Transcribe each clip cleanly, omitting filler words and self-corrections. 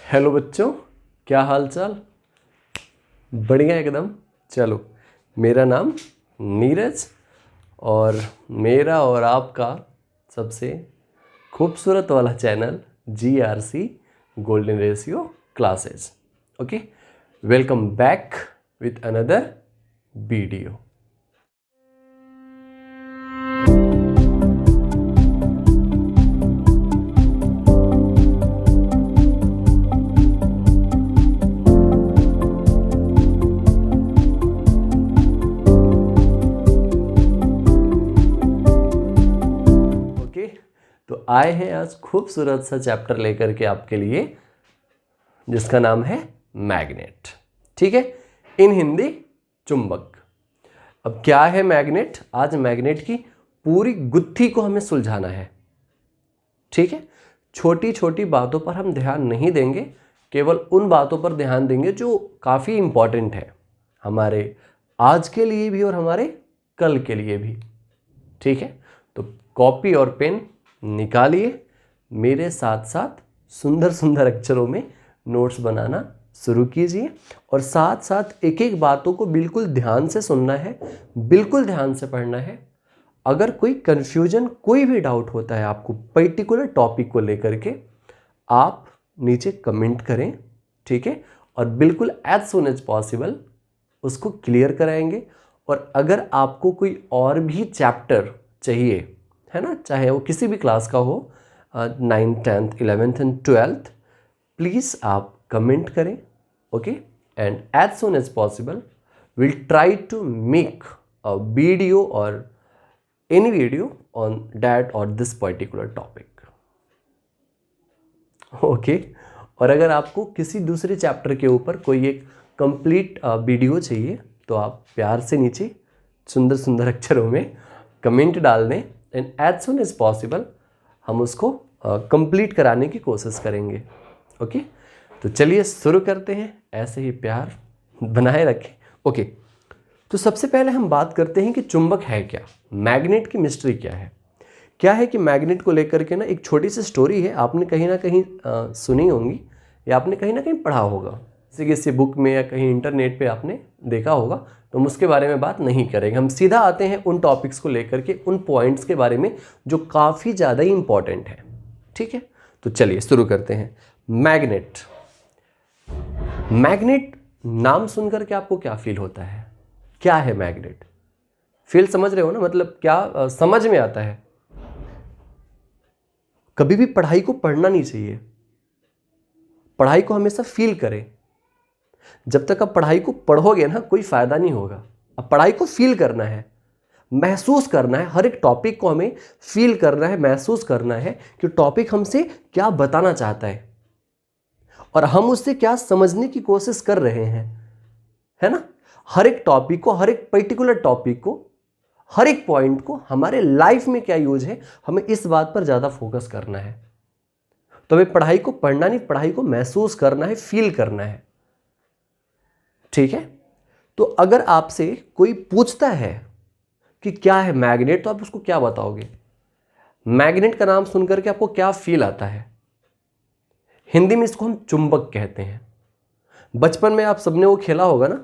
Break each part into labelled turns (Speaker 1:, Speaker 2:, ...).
Speaker 1: Hello बच्चों, क्या हाल चाल? बढ़िया एकदम। चलो, मेरा नाम नीरज और मेरा और आपका सबसे खूबसूरत वाला channel GRC golden ratio classes. Okay, welcome back with another video. तो आए हैं आज खूबसूरत सा चैप्टर लेकर के आपके लिए, जिसका नाम है मैग्नेट। ठीक है, इन हिंदी चुंबक। अब क्या है मैग्नेट? आज मैग्नेट की पूरी गुत्थी को हमें सुलझाना है। ठीक है, छोटी छोटी बातों पर हम ध्यान नहीं देंगे, केवल उन बातों पर ध्यान देंगे जो काफ़ी इंपॉर्टेंट है हमारे आज के लिए भी और हमारे कल के लिए भी। ठीक है, तो कॉपी और पेन निकालिए, मेरे साथ साथ सुंदर सुंदर अक्षरों में नोट्स बनाना शुरू कीजिए और साथ साथ एक एक बातों को बिल्कुल ध्यान से सुनना है, बिल्कुल ध्यान से पढ़ना है। अगर कोई कंफ्यूजन, कोई भी डाउट होता है आपको पर्टिकुलर टॉपिक को लेकर के, आप नीचे कमेंट करें। ठीक है, और बिल्कुल एज सुन एज पॉसिबल उसको क्लियर कराएंगे। और अगर आपको कोई और भी चैप्टर चाहिए है ना, चाहे वो किसी भी क्लास का हो, 9th 10th 11th and 12th, please आप कमेंट करें। Okay, and as soon as possible will try to make a video or any video on that or this particular topic. Okay, और अगर आपको किसी दूसरे चैप्टर के ऊपर कोई एक कंप्लीट वीडियो चाहिए तो आप प्यार से नीचे सुंदर सुंदर अक्षरों में कमेंट डाल दें, and as soon as possible हम उसको कंप्लीट कराने की कोशिश करेंगे। ओके, तो चलिए शुरू करते हैं। ऐसे ही प्यार बनाए रखें। ओके, तो सबसे पहले हम बात करते हैं कि चुंबक है क्या, मैग्नेट की मिस्ट्री क्या है। क्या है कि मैग्नेट को लेकर के ना एक छोटी सी स्टोरी है, आपने कहीं ना कहीं सुनी होंगी या आपने कहीं ना कहीं पढ़ा होगा, जैसे किसी बुक में या कहीं इंटरनेट पे आपने देखा होगा। तो हम उसके बारे में बात नहीं करेंगे, हम सीधा आते हैं उन टॉपिक्स को लेकर के, उन पॉइंट्स के बारे में जो काफ़ी ज़्यादा ही इंपॉर्टेंट है। ठीक है, तो चलिए शुरू करते हैं। मैग्नेट। मैग्नेट नाम सुनकर के आपको क्या फील होता है? क्या है मैग्नेट? फील समझ रहे हो ना, मतलब क्या समझ में आता है? कभी भी पढ़ाई को पढ़ना नहीं चाहिए, पढ़ाई को हमेशा फील करें। जब तक आप पढ़ाई को पढ़ोगे ना, कोई फायदा नहीं होगा। अब पढ़ाई को फील करना है, महसूस करना है, हर एक टॉपिक को हमें फील करना है, महसूस करना है कि टॉपिक हमसे क्या बताना चाहता है और हम उससे क्या समझने की कोशिश कर रहे हैं, है ना। हर एक टॉपिक को, हर एक पर्टिकुलर टॉपिक को, हर एक पॉइंट को हमारे लाइफ में क्या यूज है, हमें इस बात पर ज्यादा फोकस करना है। तो हमें पढ़ाई को पढ़ना नहीं, पढ़ाई को महसूस करना है, फील करना है। ठीक है, तो अगर आपसे कोई पूछता है कि क्या है मैग्नेट, तो आप उसको क्या बताओगे? मैग्नेट का नाम सुनकर के आपको क्या फील आता है? हिंदी में इसको हम चुंबक कहते हैं। बचपन में आप सबने वो खेला होगा ना,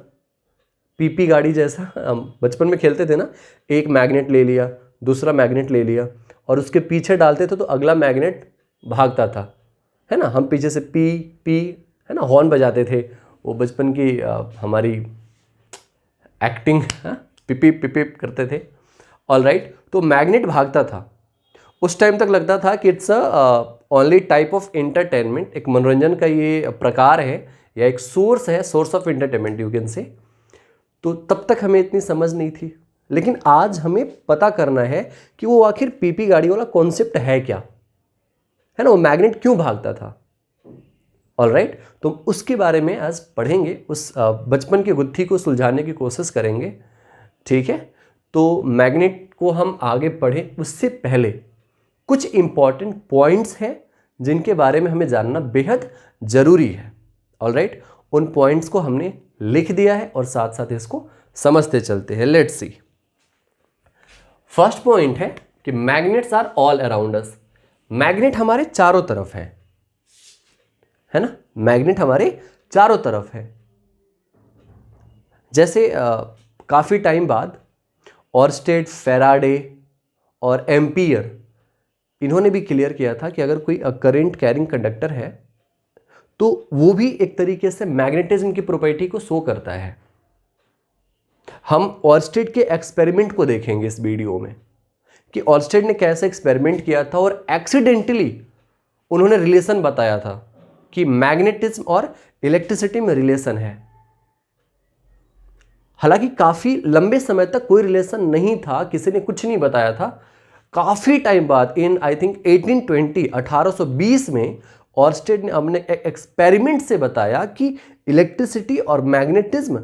Speaker 1: पीपी गाड़ी जैसा, हम बचपन में खेलते थे ना, एक मैग्नेट ले लिया, दूसरा मैग्नेट ले लिया और उसके पीछे डालते थे तो अगला मैग्नेट भागता था, है ना। हम पीछे से पी पी, है ना, हॉर्न बजाते थे। वो बचपन की हमारी एक्टिंग, पिपी पिपी करते थे। ऑल राइट, तो मैग्नेट भागता था। उस टाइम तक लगता था कि it's only type of entertainment, एक मनोरंजन का ये प्रकार है या एक सोर्स है, source of entertainment you can say. तो तब तक हमें इतनी समझ नहीं थी, लेकिन आज हमें पता करना है कि वो आखिर पीपी गाड़ी वाला कॉन्सेप्ट है क्या, है ना, वो मैग्नेट क्यों भागता था। ऑल राइट, तो उसके बारे में आज पढ़ेंगे, उस बचपन की गुत्थी को सुलझाने की कोशिश करेंगे। ठीक है, तो मैग्नेट को हम आगे पढ़ें उससे पहले कुछ इंपॉर्टेंट पॉइंट्स हैं जिनके बारे में हमें जानना बेहद जरूरी है। ऑल राइट, उन पॉइंट्स को हमने लिख दिया है और साथ साथ इसको समझते चलते हैं। Let's see. फर्स्ट पॉइंट है कि magnets are all around us. Magnet हमारे चारों तरफ है है ना, मैग्नेट हमारे चारों तरफ है। जैसे काफ़ी टाइम बाद ऑर्स्टेड, फेराडे और एम्पियर, इन्होंने भी क्लियर किया था कि अगर कोई करंट कैरिंग कंडक्टर है तो वो भी एक तरीके से मैग्नेटिज्म की प्रॉपर्टी को शो करता है। हम ऑर्स्टेड के एक्सपेरिमेंट को देखेंगे इस वीडियो में कि ऑर्स्टेड ने कैसे एक्सपेरिमेंट किया था और एक्सीडेंटली उन्होंने रिलेशन बताया था कि मैग्नेटिज्म और इलेक्ट्रिसिटी में रिलेशन है। हालांकि काफी लंबे समय तक कोई रिलेशन नहीं था, किसी ने कुछ नहीं बताया था। काफी टाइम बाद इन आई थिंक 1820 में ऑर्स्टेड ने अपने एक्सपेरिमेंट से बताया कि इलेक्ट्रिसिटी और मैग्नेटिज्म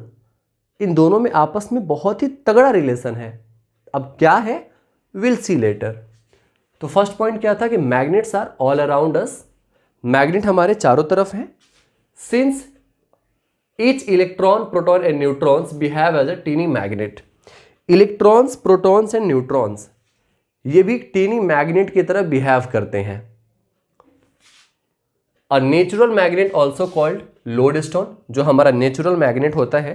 Speaker 1: इन दोनों में आपस में बहुत ही तगड़ा रिलेशन है। अब क्या है, विल सी लेटर। तो फर्स्ट पॉइंट क्या था कि magnets are all around us, magnet हमारे चारों तरफ हैं। Since each electron, proton and neutrons behave as a tiny magnet, electrons, protons and neutrons ये भी टीनी मैग्नेट की तरह बिहेव करते हैं। A natural magnet also called lodestone, जो हमारा नेचुरल मैग्नेट होता है,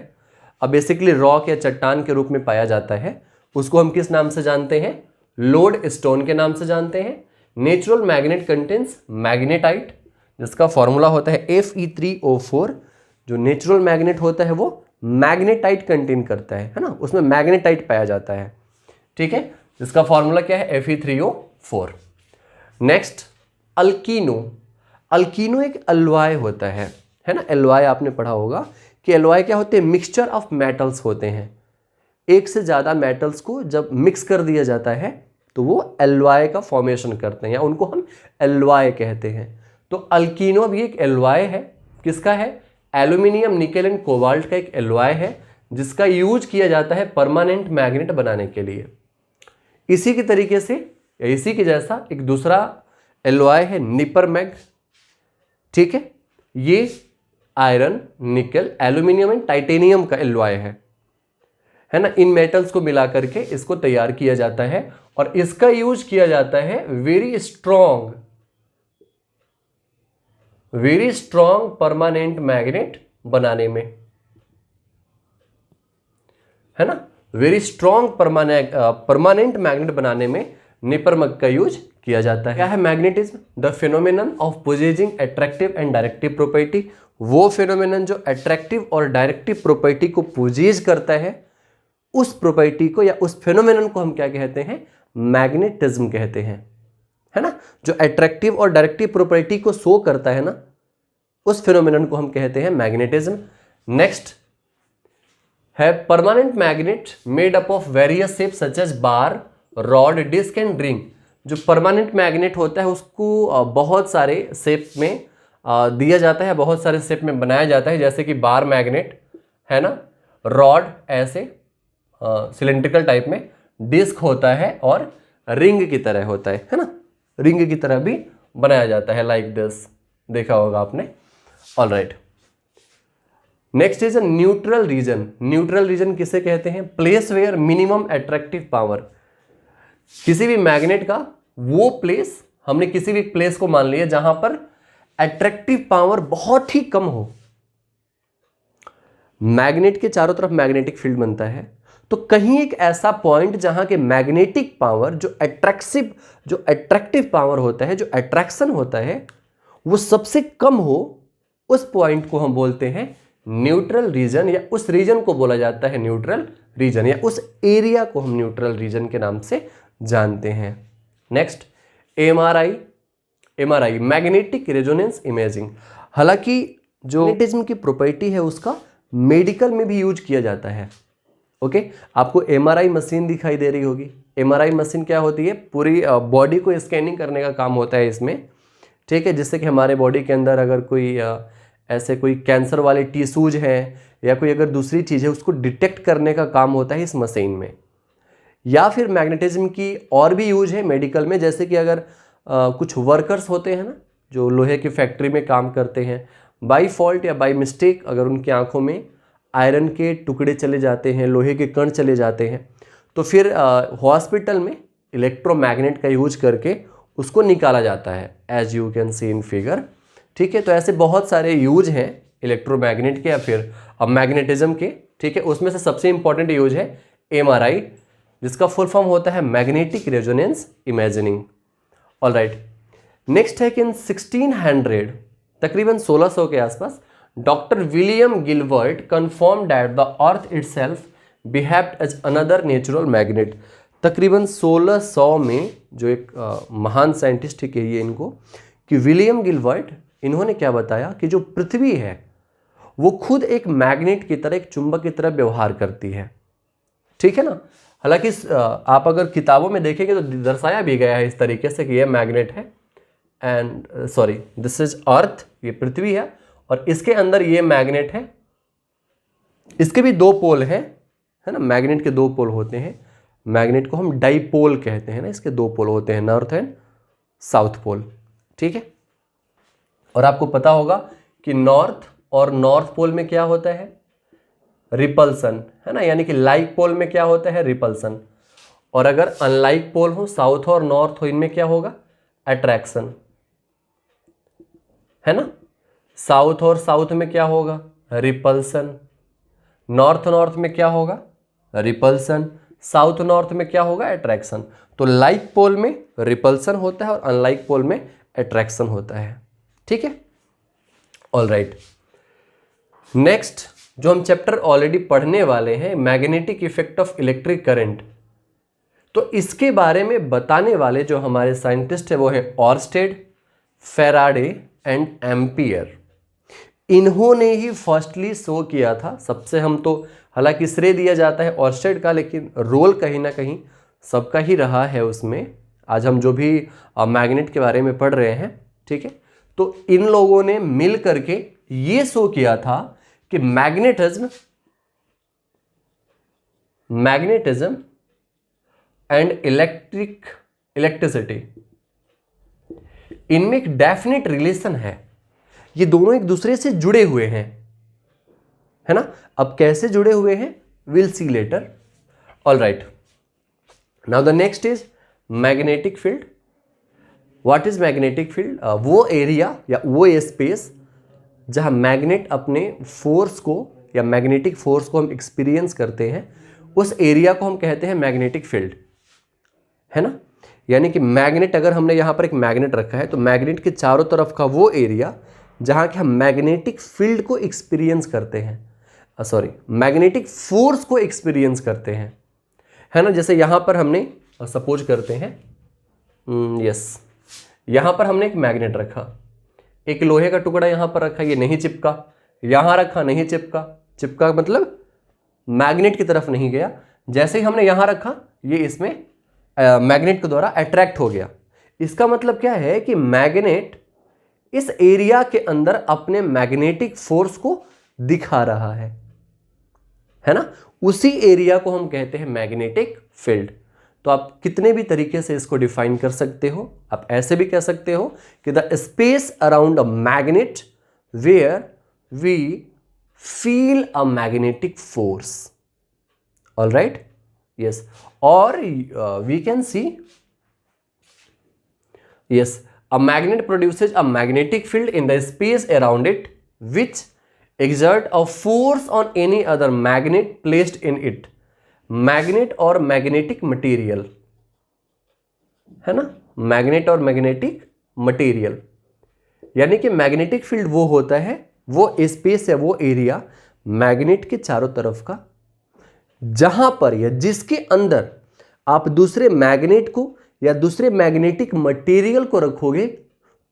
Speaker 1: अब बेसिकली रॉक या चट्टान के रूप में पाया जाता है, उसको हम किस नाम से जानते हैं, लोड स्टोन के नाम से जानते हैं। नेचुरल मैग्नेट कंटेन्स मैग्नेटाइट, जिसका फॉर्मूला होता है Fe3O4। जो नेचुरल मैग्नेट होता है वो मैग्नेटाइट कंटेन करता है ना, उसमें मैग्नेटाइट पाया जाता है, ठीक है, जिसका फॉर्मूला क्या है, Fe3O4। नेक्स्ट अल्कीनो, अल्कीनो एक एलॉय होता है ना, एलॉय आपने पढ़ा होगा कि एलॉय क्या होते हैं, मिक्सचर ऑफ मेटल्स होते हैं। एक से ज़्यादा मेटल्स को जब मिक्स कर दिया जाता है तो वो एलॉय का फॉर्मेशन करते हैं, या उनको हम एलॉय कहते हैं। तो अल्कीनो भी एक एलॉय है, किसका है, एल्यूमिनियम, निकेल एंड कोबाल्ट का एक एलॉय है, जिसका यूज किया जाता है परमानेंट मैग्नेट बनाने के लिए। इसी के तरीके से या इसी के जैसा एक दूसरा एलॉय है निपरमैग, ठीक है, ये iron, nickel, aluminium and titanium का एलॉय है ना। इन मेटल्स को मिला करके इसको तैयार किया जाता है और इसका यूज किया जाता है वेरी स्ट्रॉन्ग परमानेंट मैग्नेट बनाने में, है ना। वेरी स्ट्रॉन्ग परमानेंट मैग्नेट बनाने में निपरमग का यूज किया जाता है। क्या है magnetism, the phenomenon of possessing attractive and directive property, वो फिनोमेनन जो अट्रैक्टिव और डायरेक्टिव प्रॉपर्टी को पोजेस करता है, उस प्रॉपर्टी को या उस फिनोमेनन को हम क्या कहते हैं, मैग्नेटिज्म कहते हैं, है ना। जो अट्रैक्टिव और डायरेक्टिव प्रॉपर्टी को शो करता है ना, उस फिनोमेनन को हम कहते हैं मैग्नेटिज्म। नेक्स्ट है permanent magnet made up of various shape such as bar, rod, disc and ring. जो परमानेंट मैग्नेट होता है उसको बहुत सारे शेप में दिया जाता है, बहुत सारे शेप में बनाया जाता है, जैसे कि बार मैग्नेट है ना, रॉड ऐसे सिलेंड्रिकल टाइप में, डिस्क होता है और रिंग की तरह होता है ना, रिंग की तरह भी बनाया जाता है, लाइक दिस, देखा होगा आपने। Alright, next is a neutral region. Neutral region किसे कहते हैं, place where minimum attractive power. किसी भी मैग्नेट का वो प्लेस, हमने किसी भी प्लेस को मान लिया जहां पर अट्रैक्टिव पावर बहुत ही कम हो। मैग्नेट के चारों तरफ मैग्नेटिक फील्ड बनता है, तो कहीं एक ऐसा पॉइंट जहां के मैग्नेटिक पावर, जो अट्रैक्टिव पावर होता है, जो अट्रैक्शन होता है, वो सबसे कम हो, उस पॉइंट को हम बोलते हैं न्यूट्रल रीजन, या उस रीजन को बोला जाता है न्यूट्रल रीजन, या उस एरिया को हम न्यूट्रल रीजन के नाम से जानते हैं। Next MRI, magnetic resonance imaging. हालांकि जो मैग्नेटिज्म की प्रॉपर्टी है उसका मेडिकल में भी यूज किया जाता है। ओके, आपको एमआरआई मशीन दिखाई दे रही होगी। एमआरआई मशीन क्या होती है, पूरी बॉडी को स्कैनिंग करने का काम होता है इसमें, ठीक है, जिससे कि हमारे बॉडी के अंदर अगर कोई ऐसे कोई कैंसर वाले टिश्यूज हैं या कोई अगर दूसरी चीज़ है, उसको डिटेक्ट करने का काम होता है इस मशीन में। या फिर मैग्नेटिज्म की और भी यूज है मेडिकल में, जैसे कि अगर कुछ वर्कर्स होते हैं ना, जो लोहे की फैक्ट्री में काम करते हैं, बाई फॉल्ट या बाई मिस्टेक अगर उनकी आंखों में आयरन के टुकड़े चले जाते हैं, लोहे के कण चले जाते हैं, तो फिर हॉस्पिटल में इलेक्ट्रोमैग्नेट का यूज करके उसको निकाला जाता है, as you can see in figure ठीक है। तो ऐसे बहुत सारे यूज हैं इलेक्ट्रोमैग्नेट के या फिर मैग्नेटिज्म के, ठीक है। उसमें से सबसे इंपॉर्टेंट यूज है MRI, जिसका फुल फॉर्म होता है magnetic resonance imaging. Alright, next है कि इन 1600 तकरीबन 1600 के आसपास doctor William Gilbert confirm that the earth itself behaved as another natural magnet. तकरीबन 1600 में जो एक महान साइंटिस्ट ही कहिए इनको कि विलियम गिलबर्ट, इन्होंने क्या बताया कि जो पृथ्वी है वो खुद एक मैग्नेट की तरह, एक चुंबक की तरह व्यवहार करती है, ठीक है ना। हालांकि आप अगर किताबों में देखेंगे तो दर्शाया भी गया है इस तरीके से कि ये मैग्नेट है and sorry this is earth, ये पृथ्वी है और इसके अंदर ये मैग्नेट है। इसके भी दो पोल हैं, है ना। मैग्नेट के दो पोल होते हैं, मैग्नेट को हम डाइपोल कहते हैं ना, इसके दो पोल होते हैं, नॉर्थ एंड साउथ पोल, ठीक है। और आपको पता होगा कि नॉर्थ और नॉर्थ पोल में क्या होता है, रिपल्सन, है ना। यानी कि लाइक पोल में क्या होता है, रिपल्सन। और अगर अनलाइक पोल हो, साउथ और नॉर्थ हो, इनमें क्या होगा, अट्रैक्शन, है ना। साउथ और साउथ में क्या होगा, रिपल्सन। नॉर्थ नॉर्थ में क्या होगा, रिपल्सन। साउथ नॉर्थ में क्या होगा, अट्रैक्शन। तो लाइक पोल में रिपल्सन होता है और अनलाइक पोल में अट्रैक्शन होता है, ठीक है। ऑलराइट, नेक्स्ट जो हम चैप्टर ऑलरेडी पढ़ने वाले हैं, magnetic effect of electric current. तो इसके बारे में बताने वाले जो हमारे साइंटिस्ट है वो है ऑर्स्टेड, फेराडे एंड एम्पियर। इन्होंने ही फर्स्टली शो किया था। सबसे हम तो हालांकि श्रेय दिया जाता है ऑर्स्टेड का, लेकिन रोल कहीं ना कहीं सबका ही रहा है उसमें। आज हम जो भी मैग्नेट के बारे में पढ़ रहे हैं, ठीक है, तो इन लोगों ने मिल करके ये शो किया था कि मैग्नेटिज्म एंड इलेक्ट्रिसिटी, इनमें एक डेफिनेट रिलेशन है। ये दोनों एक दूसरे से जुड़े हुए हैं, है ना। अब कैसे जुड़े हुए हैं, will see later. Alright, now the next is magnetic field. What is magnetic field? वो एरिया या वो स्पेस जहां मैग्नेट अपने फोर्स को या मैग्नेटिक फोर्स को हम एक्सपीरियंस करते हैं, उस एरिया को हम कहते हैं मैग्नेटिक फील्ड, है ना। यानी कि मैग्नेट, अगर हमने यहां पर एक मैग्नेट रखा है तो मैग्नेट के चारों तरफ का वो एरिया जहां कि हम मैग्नेटिक फील्ड को एक्सपीरियंस करते हैं, सॉरी मैग्नेटिक फोर्स को एक्सपीरियंस करते हैं, है ना। जैसे यहां पर हमने सपोज करते हैं, यहां पर हमने एक मैग्नेट रखा, एक लोहे का टुकड़ा यहां पर रखा, ये नहीं चिपका, यहां रखा नहीं चिपका, चिपका मतलब मैग्नेट की तरफ नहीं गया। जैसे ही हमने यहां रखा, ये इसमें मैग्नेट के द्वारा अट्रैक्ट हो गया। इसका मतलब क्या है कि मैग्नेट इस एरिया के अंदर अपने मैग्नेटिक फोर्स को दिखा रहा है ना। उसी एरिया को हम कहते हैं मैग्नेटिक फील्ड। तो आप कितने भी तरीके से इसको डिफाइन कर सकते हो। आप ऐसे भी कह सकते हो कि the space around a magnet where we feel a magnetic force. Alright, yes. और we can see, yes, a magnet produces a magnetic field in the space around it which exert a force on any other magnet placed in it. Magnet और magnetic material, है ना, magnet और magnetic material. यानी कि magnetic field वो होता है, वो स्पेस है, वो एरिया मैग्नेट के चारों तरफ का, जहां पर या जिसके अंदर आप दूसरे मैग्नेट को या दूसरे मैग्नेटिक मटेरियल को रखोगे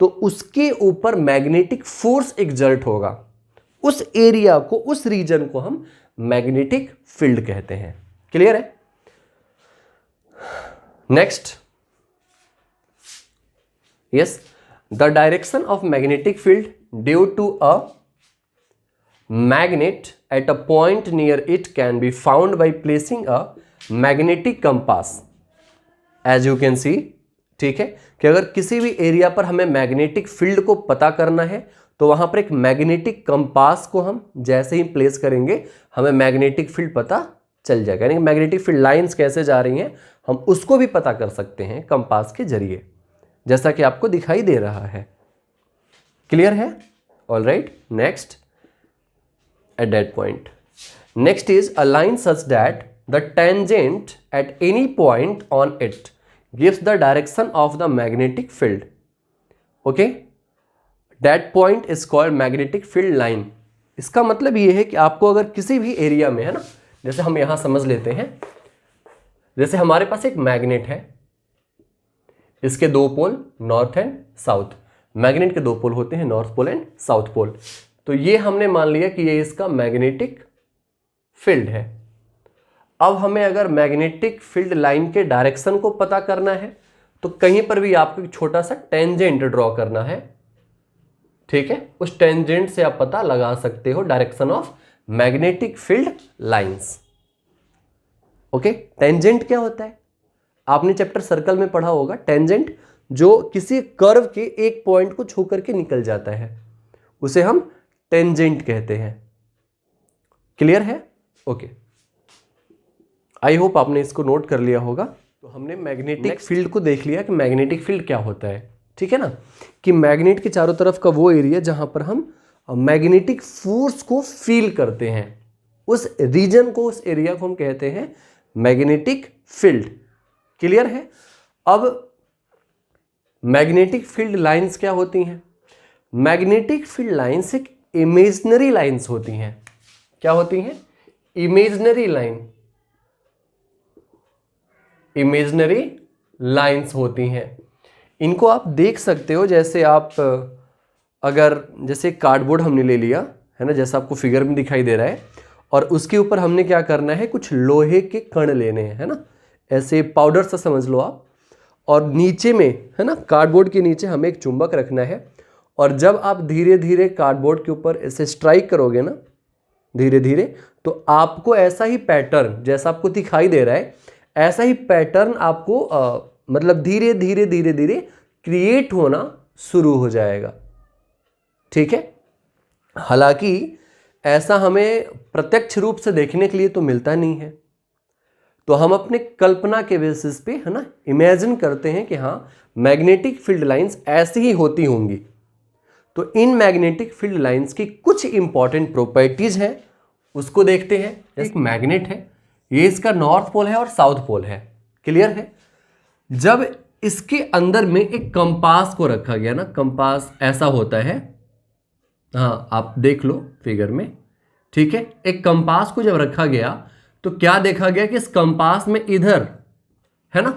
Speaker 1: तो उसके ऊपर मैग्नेटिक फोर्स एक्सर्ट होगा। उस एरिया को, उस रीजन को हम मैग्नेटिक फील्ड कहते हैं। क्लियर है? Next, yes, the direction of magnetic field due to a magnet at a point near it can be found by placing a magnetic compass. As you can see, ठीक है, कि अगर किसी भी area पर हमें मैग्नेटिक फील्ड को पता करना है तो वहां पर एक मैग्नेटिक कंपास को हम जैसे ही प्लेस करेंगे हमें मैग्नेटिक फील्ड पता चल जाएगा। यानी मैग्नेटिक फील्ड लाइंस कैसे जा रही हैं हम उसको भी पता कर सकते हैं कंपास के जरिए, जैसा कि आपको दिखाई दे रहा है। क्लियर है? All right, next at that point. Next is a line such that the tangent at any point on it gives the direction of the magnetic field. Okay? That point is called magnetic field line. इसका मतलब ये है कि आपको अगर किसी भी area में, है ना, जैसे हम यहां समझ लेते हैं, जैसे हमारे पास एक मैग्नेट है, इसके दो pole north and south. Magnet के दो पोल होते हैं, north pole and south pole. तो ये हमने मान लिया कि ये इसका मैग्नेटिक फील्ड है। अब हमें अगर मैग्नेटिक फील्ड लाइन के डायरेक्शन को पता करना है तो कहीं पर भी आपको एक छोटा सा टेंजेंट ड्रॉ करना है, ठीक है। उस टेंजेंट से आप पता लगा सकते हो direction of magnetic field lines. Okay, tangent क्या होता है? आपने चैप्टर सर्कल में पढ़ा होगा। टेंजेंट जो किसी कर्व के एक पॉइंट को छू करके निकल जाता है उसे हम टेंजेंट कहते हैं। क्लियर है? ओके, आई होप आपने इसको नोट कर लिया होगा। तो हमने मैग्नेटिक फील्ड को देख लिया कि मैग्नेटिक फील्ड क्या होता है, ठीक है ना, कि मैग्नेट के चारों तरफ का वो एरिया जहां पर हम मैग्नेटिक फोर्स को फील करते हैं, उस रीजन को, उस एरिया को हम कहते हैं मैग्नेटिक फील्ड। क्लियर है? अब मैग्नेटिक फील्ड लाइंस क्या होती हैं? मैग्नेटिक फील्ड लाइंस एक इमेजिनरी लाइंस होती हैं। क्या होती हैं? इमेजिनरी लाइन, इमेजिनरी लाइंस होती हैं। इनको आप देख सकते हो, जैसे आप अगर जैसे कार्डबोर्ड हमने ले लिया है ना, जैसा आपको फिगर में दिखाई दे रहा है, और उसके ऊपर हमने क्या करना है, कुछ लोहे के कण लेने हैं, है ना, ऐसे पाउडर सा समझ लो आप, और नीचे में, है ना, कार्डबोर्ड के नीचे हमें एक चुंबक रखना है, और जब आप धीरे धीरे कार्डबोर्ड के ऊपर ऐसे स्ट्राइक करोगे ना, धीरे धीरे, तो आपको ऐसा ही पैटर्न जैसा आपको दिखाई दे रहा है, ऐसा ही पैटर्न आपको मतलब धीरे धीरे धीरे धीरे क्रिएट होना शुरू हो जाएगा, ठीक है। हालांकि ऐसा हमें प्रत्यक्ष रूप से देखने के लिए तो मिलता नहीं है, तो हम अपने कल्पना के बेसिस पे, है ना, इमेजिन करते हैं कि हाँ मैग्नेटिक फील्ड लाइंस ऐसी ही होती होंगी। तो इन मैग्नेटिक फील्ड लाइंस की कुछ इंपॉर्टेंट प्रॉपर्टीज हैं, उसको देखते हैं। एक मैग्नेट है, ये इसका नॉर्थ पोल है और साउथ पोल है। क्लियर है? जब इसके अंदर में एक कंपास को रखा गया ना, कंपास ऐसा होता है, हाँ आप देख लो फिगर में, ठीक है। एक कंपास को जब रखा गया तो क्या देखा गया कि इस कंपास में इधर, है ना,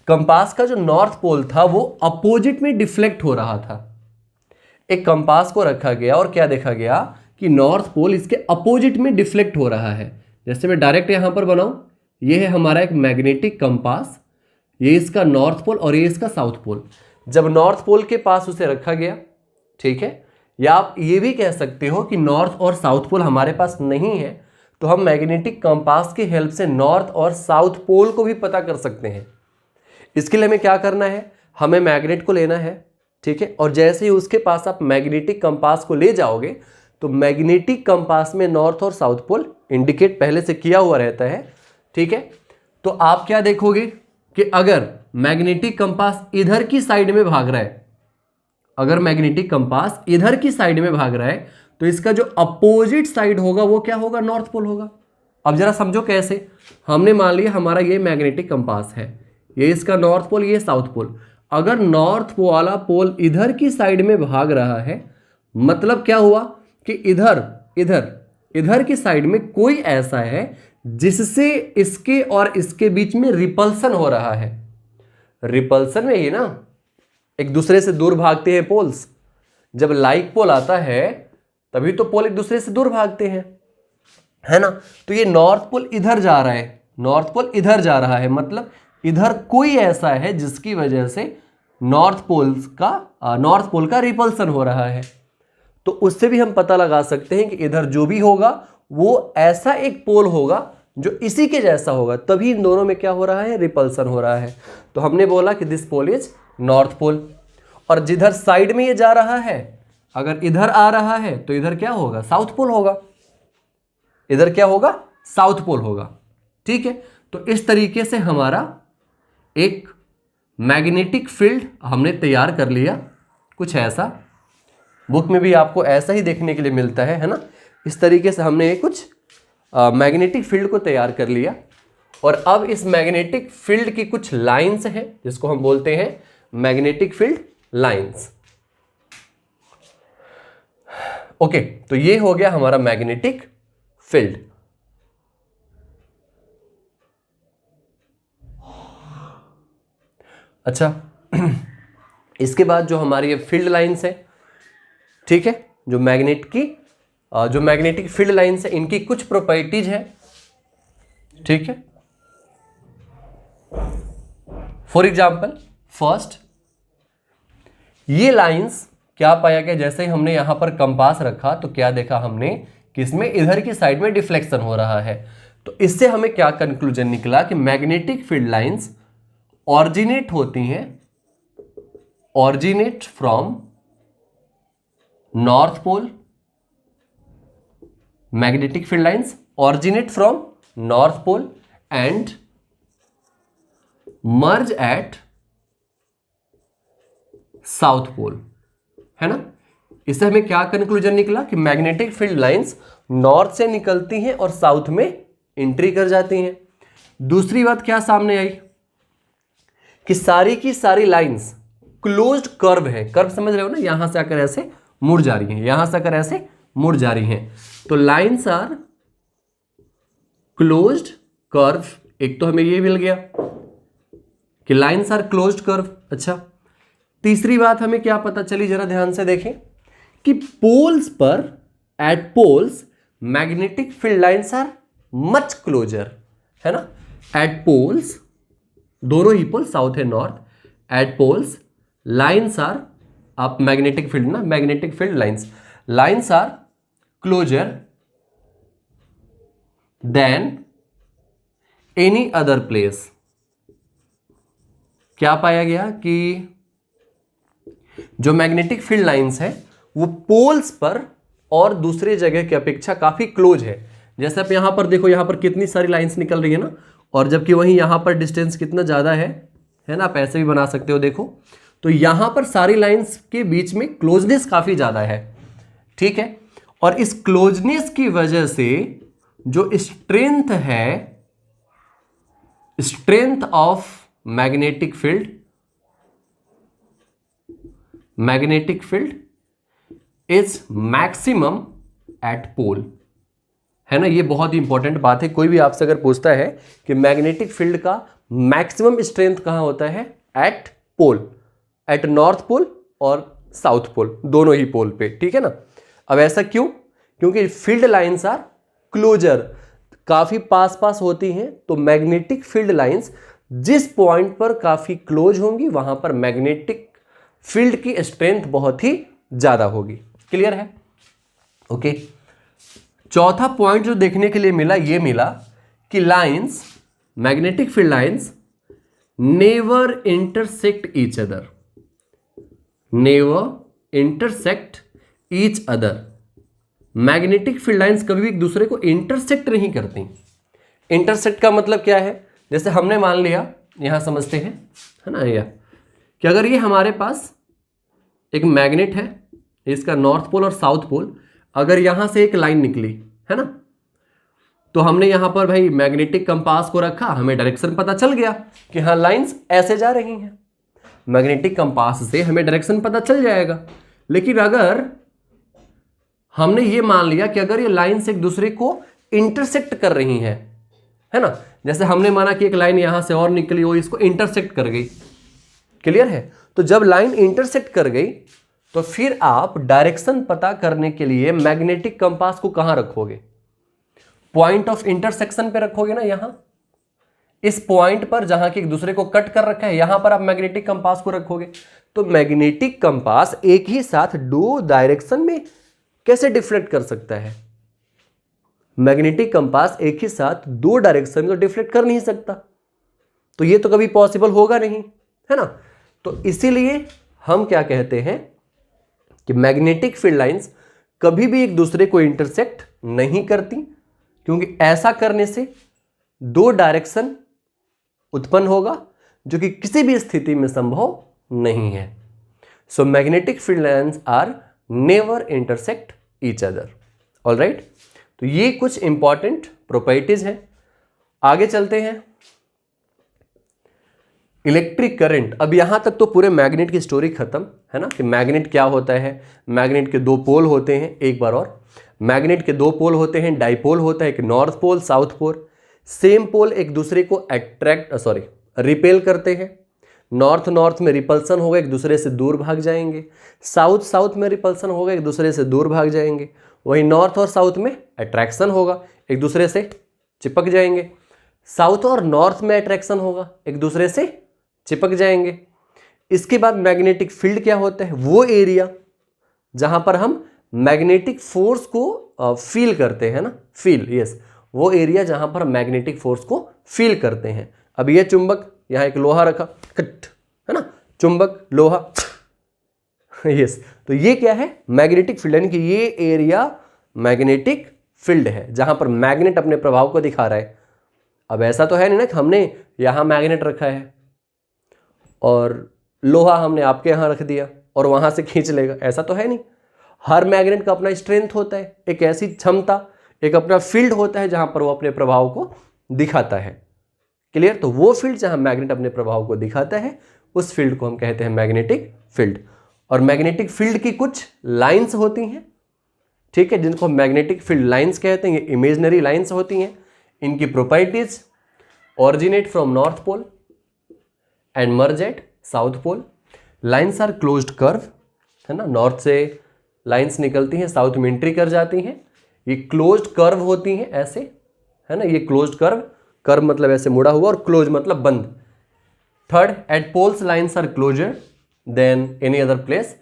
Speaker 1: कंपास का जो नॉर्थ पोल था वो अपोजिट में डिफ्लेक्ट हो रहा था। एक कंपास को रखा गया और क्या देखा गया कि नॉर्थ पोल इसके अपोजिट में डिफ्लेक्ट हो रहा है। जैसे मैं डायरेक्ट यहां पर बनाऊं, ये है हमारा एक मैग्नेटिक कंपास, ये इसका नॉर्थ पोल और ये इसका साउथ पोल। जब नॉर्थ पोल के पास उसे रखा गया, ठीक है, या आप ये भी कह सकते हो कि नॉर्थ और साउथ पोल हमारे पास नहीं है, तो हम मैग्नेटिक कंपास की हेल्प से नॉर्थ और साउथ पोल को भी पता कर सकते हैं। इसके लिए हमें क्या करना है, हमें मैग्नेट को लेना है, ठीक है, और जैसे ही उसके पास आप मैग्नेटिक कंपास को ले जाओगे तो मैग्नेटिक कंपास में नॉर्थ और साउथ पोल इंडिकेट पहले से किया हुआ रहता है, ठीक है। तो आप क्या देखोगे कि अगर मैग्नेटिक कंपास इधर की साइड में भाग रहा है, अगर मैग्नेटिक कंपास इधर की साइड में भाग रहा है तो इसका जो अपोजिट साइड होगा वो क्या होगा, नॉर्थ पोल होगा। अब जरा समझो कैसे। हमने मान लिया हमारा ये मैग्नेटिक कंपास है, ये इसका नॉर्थ पोल, ये साउथ पोल। अगर नॉर्थ वाला पोल इधर की साइड में भाग रहा है, मतलब क्या हुआ कि इधर इधर इधर की साइड में कोई ऐसा है जिससे इसके और इसके बीच में रिपल्सन हो रहा है। रिपल्सन में ही ना एक दूसरे से दूर भागते हैं पोल्स। जब लाइक पोल आता है तभी तो पोल एक दूसरे से दूर भागते हैं, है ना। तो ये नॉर्थ पोल इधर जा रहा है, नॉर्थ पोल इधर जा रहा है, मतलब इधर कोई ऐसा है जिसकी वजह से नॉर्थ पोल का रिपल्सन हो रहा है। तो उससे भी हम पता लगा सकते हैं कि इधर जो भी होगा वो ऐसा एक पोल होगा जो इसी के जैसा होगा, तभी इन दोनों में क्या हो रहा है, रिपल्सन हो रहा है। तो हमने बोला कि this pole is north pole. और जिधर साइड में ये जा रहा है, अगर इधर आ रहा है तो इधर क्या होगा, साउथ पोल होगा। इधर क्या होगा, साउथ पोल होगा, ठीक है। तो इस तरीके से हमारा एक मैग्नेटिक फील्ड हमने तैयार कर लिया, कुछ ऐसा बुक में भी आपको ऐसा ही देखने के लिए मिलता है ना। इस तरीके से हमने कुछ मैग्नेटिक फील्ड को तैयार कर लिया और अब इस मैग्नेटिक फील्ड की कुछ लाइंस हैं जिसको हम बोलते हैं मैग्नेटिक फील्ड लाइंस। ओके, तो ये हो गया हमारा मैग्नेटिक फील्ड। अच्छा, इसके बाद जो हमारी ये फील्ड लाइंस है, ठीक है, जो मैग्नेटिक फील्ड लाइंस है इनकी कुछ प्रॉपर्टीज है, ठीक है। फॉर एग्जाम्पल, फर्स्ट, ये लाइंस क्या पाया गया, जैसे ही हमने यहां पर कंपास रखा तो क्या देखा हमने कि इसमें इधर की साइड में डिफ्लेक्शन हो रहा है। तो इससे हमें क्या कंक्लूजन निकला कि मैग्नेटिक फील्ड लाइंस ऑरिजिनेट होती हैं, originate from north pole. Magnetic field lines originate from north pole and merge at south pole, है ना। इससे हमें क्या कंक्लूजन निकला कि मैग्नेटिक फील्ड लाइंस नॉर्थ से निकलती हैं और साउथ में एंट्री कर जाती हैं। दूसरी बात क्या सामने आई कि सारी की सारी लाइंस क्लोज्ड कर्व है। कर्व समझ रहे हो ना, यहां से आकर ऐसे मुड़ जा रही हैं, यहां से आकर ऐसे मुड़ जा रही हैं। तो लाइंस आर क्लोज्ड कर्व। एक तो हमें ये मिल गया कि लाइंस आर क्लोज्ड कर्व। अच्छा, तीसरी बात हमें क्या पता चली, जरा ध्यान से देखें कि पोल्स पर, at poles magnetic field lines are much closer, है ना। एट पोल्स, दोनों ही pole south and north, at poles lines are, आप मैग्नेटिक फील्ड ना, magnetic field lines are closer than any other place. क्या पाया गया कि जो मैग्नेटिक फील्ड लाइंस है वो पोल्स पर और दूसरी जगह की अपेक्षा काफी क्लोज है। जैसे आप यहां पर देखो, यहां पर कितनी सारी लाइंस निकल रही है ना, और जबकि वहीं यहां पर डिस्टेंस कितना ज्यादा है ना, आप ऐसे भी बना सकते हो। देखो तो यहां पर सारी लाइंस के बीच में क्लोजनेस काफी ज्यादा है, ठीक है। और इस क्लोजनेस की वजह से जो स्ट्रेंथ है, strength of magnetic field is maximum at pole, है ना। ये बहुत ही इंपॉर्टेंट बात है। कोई भी आपसे अगर पूछता है कि मैग्नेटिक फील्ड का मैक्सिमम स्ट्रेंथ कहां होता है, एट पोल, एट नॉर्थ पोल और साउथ पोल, दोनों ही पोल पे, ठीक है ना। अब ऐसा क्यों? क्योंकि फील्ड लाइंस आर क्लोजर, काफी पास पास होती हैं। तो मैग्नेटिक फील्ड लाइंस जिस पॉइंट पर काफी क्लोज होंगी वहां पर मैग्नेटिक फील्ड की स्ट्रेंथ बहुत ही ज्यादा होगी। क्लियर है? ओके। चौथा पॉइंट जो देखने के लिए मिला, ये मिला कि lines, magnetic field lines never intersect each other, never intersect each other. Magnetic field lines कभी भी एक दूसरे को इंटरसेक्ट नहीं करती। इंटरसेक्ट का मतलब क्या है? जैसे हमने मान लिया, यहां समझते हैं, है ना, यह कि अगर ये हमारे पास एक मैग्नेट है, इसका नॉर्थ पोल और साउथ पोल, अगर यहां से एक लाइन निकली, है ना, तो हमने यहां पर भाई मैग्नेटिक कंपास को रखा, हमें डायरेक्शन पता चल गया कि हाँ लाइंस ऐसे जा रही हैं। मैग्नेटिक कंपास से हमें डायरेक्शन पता चल जाएगा। लेकिन अगर हमने ये मान लिया कि अगर ये लाइंस एक दूसरे को इंटरसेक्ट कर रही हैं, है ना, जैसे हमने माना कि एक लाइन यहां से और निकली, वो इसको इंटरसेक्ट कर गई। क्लियर है? तो जब लाइन इंटरसेक्ट कर गई तो फिर आप डायरेक्शन पता करने के लिए मैग्नेटिक कंपास को कहां रखोगे? पॉइंट ऑफ इंटरसेक्शन पे रखोगे ना, यहां इस पॉइंट पर जहां कि एक दूसरे को कट कर रखा है, यहां पर आप मैग्नेटिक कंपास को रखोगे। तो मैग्नेटिक कंपास एक ही साथ दो डायरेक्शन में कैसे डिफ्लेक्ट कर सकता है? मैग्नेटिक कंपास एक ही साथ दो डायरेक्शन में तो डिफ्लेक्ट कर नहीं सकता। तो ये तो कभी पॉसिबल होगा नहीं, है ना। तो इसीलिए हम क्या कहते हैं कि मैग्नेटिक फील्ड लाइंस कभी भी एक दूसरे को इंटरसेक्ट नहीं करती, क्योंकि ऐसा करने से दो डायरेक्शन उत्पन्न होगा जो कि किसी भी स्थिति में संभव नहीं है। So magnetic field lines are never intersect each other. Alright, तो ये कुछ इंपॉर्टेंट प्रॉपर्टीज हैं। आगे चलते हैं। इलेक्ट्रिक करंट, अब यहां तक तो पूरे मैग्नेट की स्टोरी खत्म है ना, कि मैग्नेट क्या होता है। मैग्नेट के दो पोल होते हैं, एक बार और, मैग्नेट के दो पोल होते हैं, डाइपोल होता है, एक north pole south pole. Same pole एक दूसरे को रिपेल करते हैं। नॉर्थ नॉर्थ में रिपल्सन होगा, एक दूसरे से दूर भाग जाएंगे। साउथ साउथ में रिपल्सन होगा, एक दूसरे से दूर भाग जाएंगे। वही नॉर्थ और साउथ में अट्रैक्शन होगा, एक दूसरे से चिपक जाएंगे। साउथ और नॉर्थ में अट्रैक्शन होगा, एक दूसरे से चिपक जाएंगे। इसके बाद मैग्नेटिक फील्ड क्या होता है, वो एरिया जहां पर हम मैग्नेटिक फोर्स को फील करते हैं ना, फील, यस, वो एरिया जहां पर मैग्नेटिक फोर्स को फील करते हैं। अब ये चुंबक, यहां एक लोहा रखा, कट, है ना, चुंबक लोहा, यस, तो ये क्या है, मैग्नेटिक फील्ड, यानी कि ये एरिया मैग्नेटिक फील्ड है जहां पर मैग्नेट अपने प्रभाव को दिखा रहा है। अब ऐसा तो है नहीं ना कि हमने यहां मैग्नेट रखा है और लोहा हमने आपके यहां रख दिया और वहां से खींच लेगा, ऐसा तो है नहीं। हर मैग्नेट का अपना स्ट्रेंथ होता है, एक ऐसी क्षमता, एक अपना फील्ड होता है जहां पर वो अपने प्रभाव को दिखाता है। क्लियर, तो वो फील्ड जहां मैग्नेट अपने प्रभाव को दिखाता है उस फील्ड को हम कहते हैं मैग्नेटिक फील्ड। और मैग्नेटिक फील्ड की कुछ लाइंस होती हैं, ठीक है, जिनको मैग्नेटिक फील्ड लाइंस कहते हैं। ये इमेजिनरी लाइंस होती हैं। इनकी properties, originate from north pole and merge at south pole. Lines are closed curve, है ना, नॉर्थ से लाइंस निकलती हैं, साउथ में एंट्री कर जाती हैं। ये क्लोज्ड कर्व होती हैं ऐसे, है ना, ये क्लोज्ड कर्व, कर्व मतलब ऐसे मुड़ा हुआ और क्लोज मतलब बंद। Third, at poles lines are closer than any other place.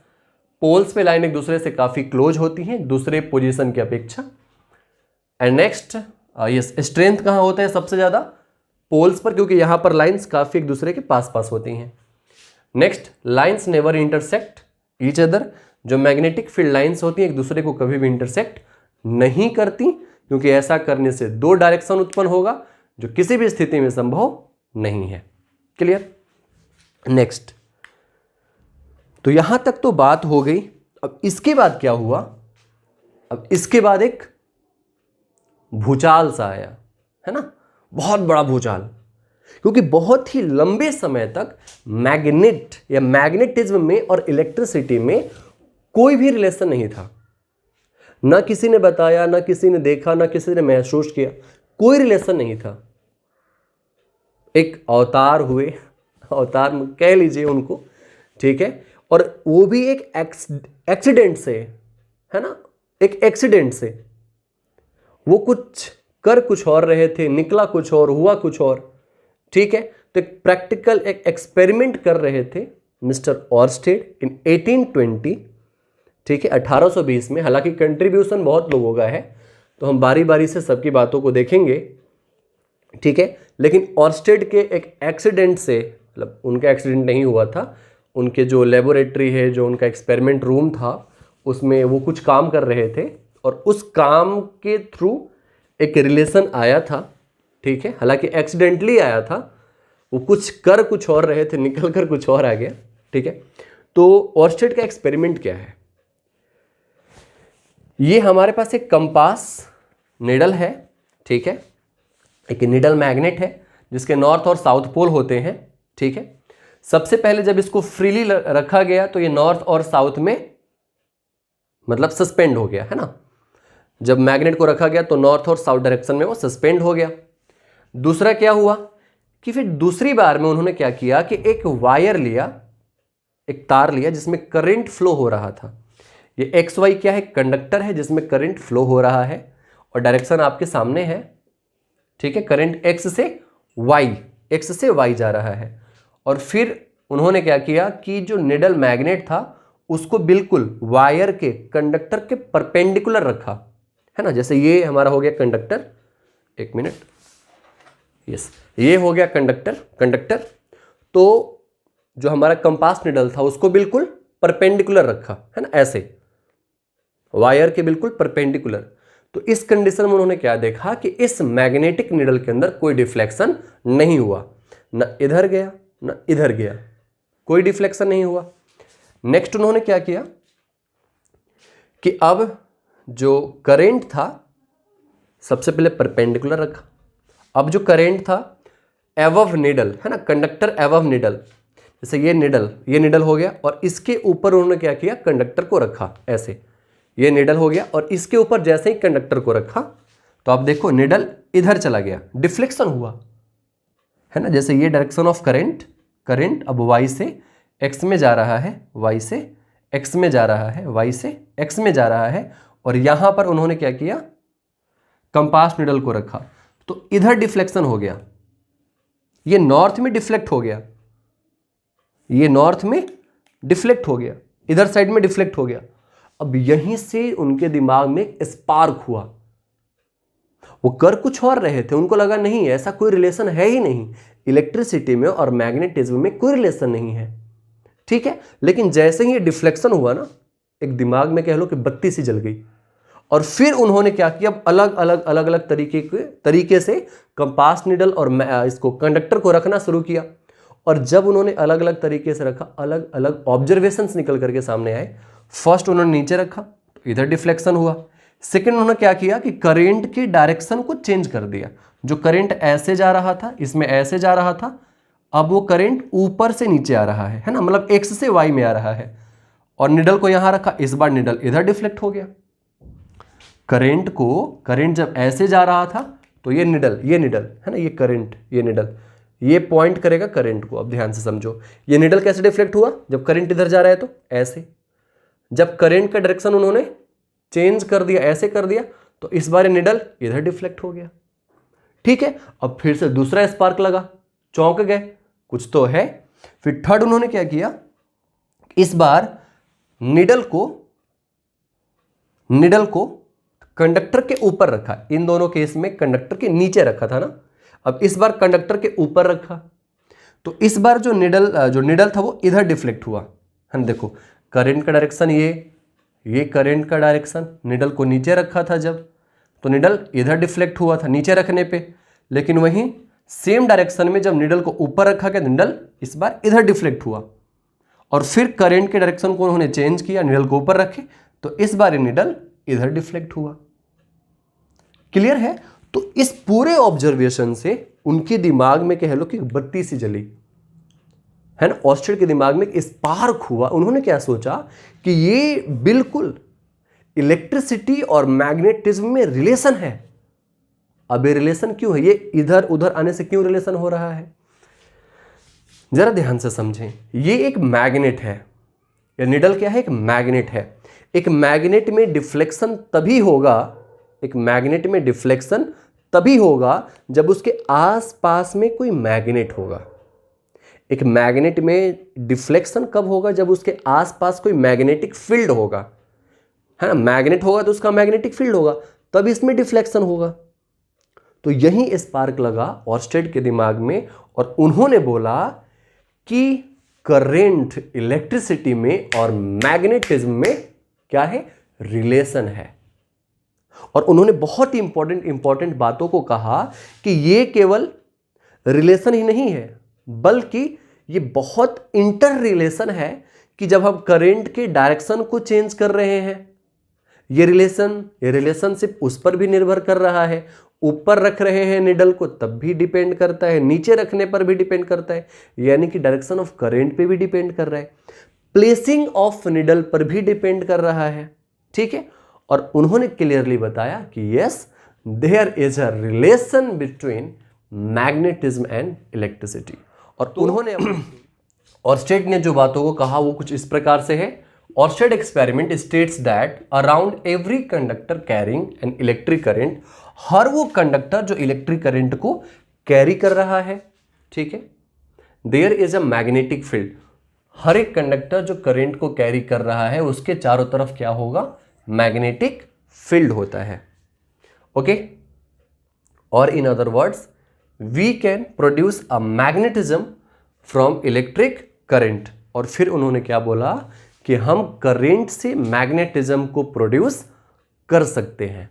Speaker 1: Poles पे लाइन एक दूसरे से काफी क्लोज होती हैं दूसरे पोजीशन की अपेक्षा। एंड नेक्स्ट, यस, स्ट्रेंथ कहाँ होता है सबसे ज्यादा, पोल्स पर, क्योंकि यहां पर लाइंस काफी एक दूसरे के पास पास होती हैं। Next, lines never intersect each other. जो मैग्नेटिक फील्ड लाइंस होती हैं एक दूसरे को कभी भी इंटरसेक्ट नहीं करती, क्योंकि ऐसा करने से दो डायरेक्शन उत्पन्न होगा जो किसी भी स्थिति में संभव नहीं है। क्लियर, नेक्स्ट, तो यहां तक तो बात हो गई। अब इसके बाद क्या हुआ, अब इसके बाद एक भूचाल सा आया, है ना, बहुत बड़ा भूचाल, क्योंकि बहुत ही लंबे समय तक मैग्नेट या मैग्नेटिज्म में और इलेक्ट्रिसिटी में कोई भी रिलेशन नहीं था। ना किसी ने बताया, ना किसी ने देखा, ना किसी ने महसूस किया, कोई रिलेशन नहीं था। एक अवतार हुए, अवतार कह लीजिए उनको, ठीक है, और वो भी एक एक्सीडेंट से, है ना, एक एक्सीडेंट से। वो कुछ और रहे थे, निकला कुछ और, हुआ कुछ और, ठीक है। तो एक प्रैक्टिकल एक एक्सपेरिमेंट कर रहे थे मिस्टर ऑर्स्टेड इन 1820, ठीक है, 1820 में। हालांकि कंट्रीब्यूशन बहुत लोगों का है, तो हम बारी बारी से सबकी बातों को देखेंगे, ठीक है। लेकिन ऑर्स्टेड के एक एक्सीडेंट से, मतलब उनका एक्सीडेंट नहीं हुआ था, उनके जो लेबोरेटरी है, जो उनका एक्सपेरिमेंट रूम था, उसमें वो कुछ काम कर रहे थे और उस काम के थ्रू एक रिलेशन आया था, ठीक है। हालांकि एक्सीडेंटली आया था, वो कुछ और रहे थे, निकल कर कुछ और आ गया, ठीक है। तो ऑर्स्टेड का एक्सपेरिमेंट क्या है, ये हमारे पास एक कंपास निडल है, ठीक है, एक निडल मैग्नेट है जिसके नॉर्थ और साउथ पोल होते हैं, ठीक है। सबसे पहले जब इसको फ्रीली रखा गया तो ये नॉर्थ और साउथ में मतलब सस्पेंड हो गया, है ना। जब मैग्नेट को रखा गया तो नॉर्थ और साउथ डायरेक्शन में वो सस्पेंड हो गया। दूसरा क्या हुआ कि फिर दूसरी बार में उन्होंने क्या किया कि एक वायर लिया, एक तार लिया जिसमें करंट फ्लो हो रहा था। ये एक्स वाई क्या है, कंडक्टर है जिसमें करंट फ्लो हो रहा है और डायरेक्शन आपके सामने है, ठीक है। करंट एक्स से वाई जा रहा है। और फिर उन्होंने क्या किया कि जो निडल मैग्नेट था उसको बिल्कुल वायर के, कंडक्टर के परपेंडिकुलर रखा, है ना। जैसे ये हमारा हो गया कंडक्टर, एक मिनट, यस, ये हो गया कंडक्टर। तो जो हमारा कंपास निडल था उसको बिल्कुल परपेंडिकुलर रखा, है ना, ऐसे वायर के बिल्कुल परपेंडिकुलर। तो इस कंडीशन में उन्होंने क्या देखा कि इस मैग्नेटिक निडल के अंदर कोई डिफ्लेक्शन नहीं हुआ, ना इधर गया ना इधर गया, कोई डिफ्लेक्शन नहीं हुआ। नेक्स्ट उन्होंने क्या किया कि अब जो करंट था सबसे पहले परपेंडिकुलर रखा, अब जो करंट था एवव निडल है ना, कंडक्टर एवव निडल, जैसे ये निडल हो गया और इसके ऊपर उन्होंने क्या किया, कंडक्टर को रखा ऐसे, ये निडल हो गया और इसके ऊपर जैसे ही कंडक्टर को रखा तो आप देखो निडल इधर चला गया, डिफ्लेक्शन हुआ है ना, जैसे ये डायरेक्शन ऑफ करंट अब y से x में जा रहा है, y से x में जा रहा है, y से x में जा रहा है और यहां पर उन्होंने क्या किया, कंपास निडल को रखा तो इधर डिफ्लेक्शन हो गया, ये नॉर्थ में डिफ्लेक्ट हो गया, ये नॉर्थ में डिफ्लेक्ट हो गया, इधर साइड में डिफ्लेक्ट हो गया। अब यहीं से उनके दिमाग में एक स्पार्क हुआ, वो कर कुछ और रहे थे, उनको लगा नहीं ऐसा कोई रिलेशन है ही नहीं, इलेक्ट्रिसिटी में और मैग्नेटिज्म में कोई रिलेशन नहीं है, ठीक है। लेकिन जैसे ही ये डिफ्लेक्शन हुआ ना, एक दिमाग में कह लो कि बत्ती सी जल गई और फिर उन्होंने क्या किया, अलग अलग तरीके से कंपास निडल और इसको कंडक्टर को रखना शुरू किया और जब उन्होंने अलग अलग तरीके से रखा, अलग अलग ऑब्जर्वेशंस निकल करके सामने आए। फर्स्ट उन्होंने नीचे रखा तो इधर डिफ्लेक्शन हुआ, सेकंड उन्होंने क्या किया कि करंट की डायरेक्शन को चेंज कर दिया, जो करंट ऐसे जा रहा था इसमें ऐसे जा रहा था, अब वो करंट ऊपर से नीचे आ रहा है ना, मतलब x से y में आ रहा है और निडल को यहां रखा, इस बार निडल इधर डिफ्लेक्ट हो गया। करंट जब ऐसे जा रहा था तो ये निडल है ना, ये करंट, ये निडल, ये पॉइंट करेगा करंट को। अब ध्यान से समझो, ये निडल कैसे डिफ्लेक्ट हुआ, जब करंट इधर जा रहा है तो ऐसे, जब करंट का डायरेक्शन उन्होंने चेंज कर दिया, ऐसे कर दिया, तो इस बार निडल इधर डिफ्लेक्ट हो गया, ठीक है। अब फिर से दूसरा स्पार्क लगा, चौंक गए, कुछ तो है। फिर थर्ड उन्होंने क्या किया, इस बार निडल को कंडक्टर के ऊपर रखा, इन दोनों केस में कंडक्टर के नीचे रखा था ना, अब इस बार कंडक्टर के ऊपर रखा तो इस बार जो निडल था वो इधर डिफ्लेक्ट हुआ, हम देखो करंट का डायरेक्शन ये करंट का डायरेक्शन, निडल को नीचे रखा था जब, तो निडल इधर डिफ्लेक्ट हुआ था नीचे रखने पे, लेकिन वहीं सेम डायरेक्शन में जब निडल को ऊपर रखा गया निडल इस बार इधर डिफ्लेक्ट हुआ और फिर करंट के डायरेक्शन को उन्होंने चेंज किया, निडल को ऊपर रखे तो इस बार निडल इधर डिफ्लेक्ट हुआ। क्लियर है? तो इस पूरे ऑब्जर्वेशन से उनके दिमाग में कह लो कि बत्ती सी जली है ना, ऑस्टेड के दिमाग में एक स्पार्क हुआ। उन्होंने क्या सोचा कि ये बिल्कुल इलेक्ट्रिसिटी और मैग्नेटिज्म में रिलेशन है। अब ये रिलेशन क्यों है, ये इधर उधर आने से क्यों रिलेशन हो रहा है, जरा ध्यान से समझें। ये एक मैग्नेट है, ये निडल क्या है, एक मैग्नेट है। एक मैग्नेट में डिफ्लेक्शन तभी होगा, एक मैग्नेट में डिफ्लेक्शन तभी होगा जब उसके आसपास में कोई मैग्नेट होगा। एक मैग्नेट में डिफ्लेक्शन कब होगा, जब उसके आसपास कोई मैग्नेटिक फील्ड होगा, है ना। मैग्नेट होगा तो उसका मैग्नेटिक फील्ड होगा, तब इसमें डिफ्लेक्शन होगा। तो यही स्पार्क लगा ऑर्स्टेड के दिमाग में और उन्होंने बोला कि करंट इलेक्ट्रिसिटी में और मैग्नेटिज्म में क्या है, रिलेशन है। और उन्होंने बहुत ही इंपॉर्टेंट बातों को कहा कि ये केवल रिलेशन ही नहीं है, बल्कि ये बहुत इंटर रिलेशन है कि जब हम करंट के डायरेक्शन को चेंज कर रहे हैं, ये रिलेशनशिप उस पर भी निर्भर कर रहा है। ऊपर रख रहे हैं निडल को तब भी डिपेंड करता है, नीचे रखने पर भी डिपेंड करता है, यानी कि डायरेक्शन ऑफ करंट पे भी डिपेंड कर रहा है, प्लेसिंग ऑफ निडल पर भी डिपेंड कर रहा है, ठीक है। और उन्होंने क्लियरली बताया कि yes, there is a relation between magnetism and electricity. और उन्होंने ऑर्स्टेड ने जो बातों को कहा वो कुछ इस प्रकार से है। Oersted experiment states that around every conductor carrying an electric current, हर वो कंडक्टर जो इलेक्ट्रिक करंट को कैरी कर रहा है, ठीक है, there is a magnetic field. हर एक कंडक्टर जो करंट को कैरी कर रहा है उसके चारों तरफ क्या होगा, मैग्नेटिक फील्ड होता है, ओके। और in other words we can produce a magnetism from electric current. और फिर उन्होंने क्या बोला कि हम करंट से मैग्नेटिज्म को प्रोड्यूस कर सकते हैं।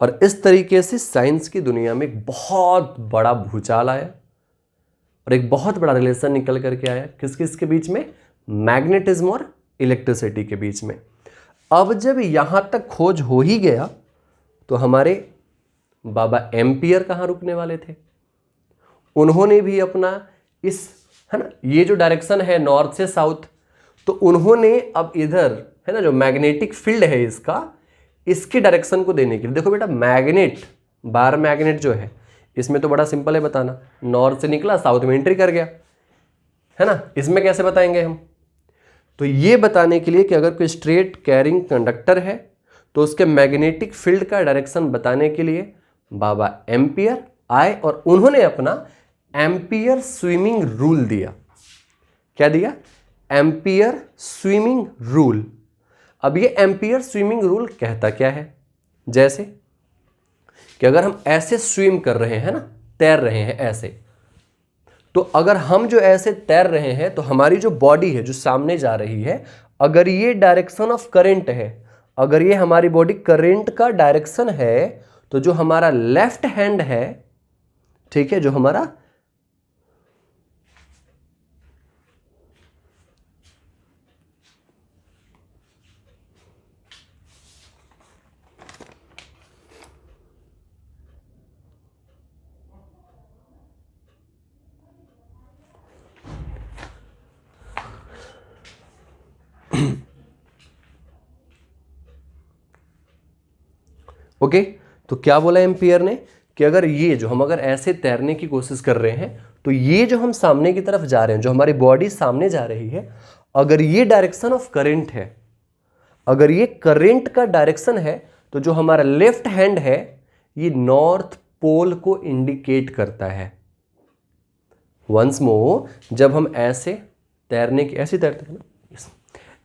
Speaker 1: और इस तरीके से साइंस की दुनिया में एक बहुत बड़ा भूचाल आया और एक बहुत बड़ा रिलेशन निकल करके आया, किस किस के बीच में, मैग्नेटिज्म और इलेक्ट्रिसिटी के बीच में। अब जब यहां तक खोज हो ही गया तो हमारे बाबा एम्पियर कहाँ रुकने वाले थे? उन्होंने भी अपना इस, है ना, ये जो डायरेक्शन है नॉर्थ से साउथ, तो उन्होंने अब इधर, है ना, जो मैग्नेटिक फील्ड है इसका, इसकी डायरेक्शन को देने के लिए, देखो बेटा मैग्नेट, बार मैग्नेट जो है इसमें तो बड़ा सिंपल है बताना, नॉर्थ से निकला साउथ में एंट्री कर गया, है ना। इसमें कैसे बताएंगे हम? तो ये बताने के लिए कि अगर कोई स्ट्रेट कैरिंग कंडक्टर है तो उसके मैग्नेटिक फील्ड का डायरेक्शन बताने के लिए बाबा एम्पियर आए और उन्होंने अपना एम्पियर स्विमिंग रूल दिया। क्या दिया? Ampere swimming rule. अब ये एम्पियर स्विमिंग रूल कहता क्या है? जैसे कि अगर हम ऐसे स्विम कर रहे हैं ना, तैर रहे हैं ऐसे, तो अगर हम जो ऐसे तैर रहे हैं तो हमारी जो बॉडी है जो सामने जा रही है, अगर ये डायरेक्शन ऑफ करंट है, अगर ये हमारी बॉडी करंट का डायरेक्शन है, तो जो हमारा लेफ्ट हैंड है, ठीक है, जो हमारा ओके, तो क्या बोला एम्पियर ने कि अगर ये जो हम अगर ऐसे तैरने की कोशिश कर रहे हैं तो ये जो हम सामने की तरफ जा रहे हैं, जो हमारी बॉडी सामने जा रही है, अगर ये डायरेक्शन ऑफ करंट है, अगर ये करंट का डायरेक्शन है, तो जो हमारा लेफ्ट हैंड है ये नॉर्थ पोल को इंडिकेट करता है। वंस मोर, जब हम ऐसे तैरने की, ऐसे तैरते हैं ना,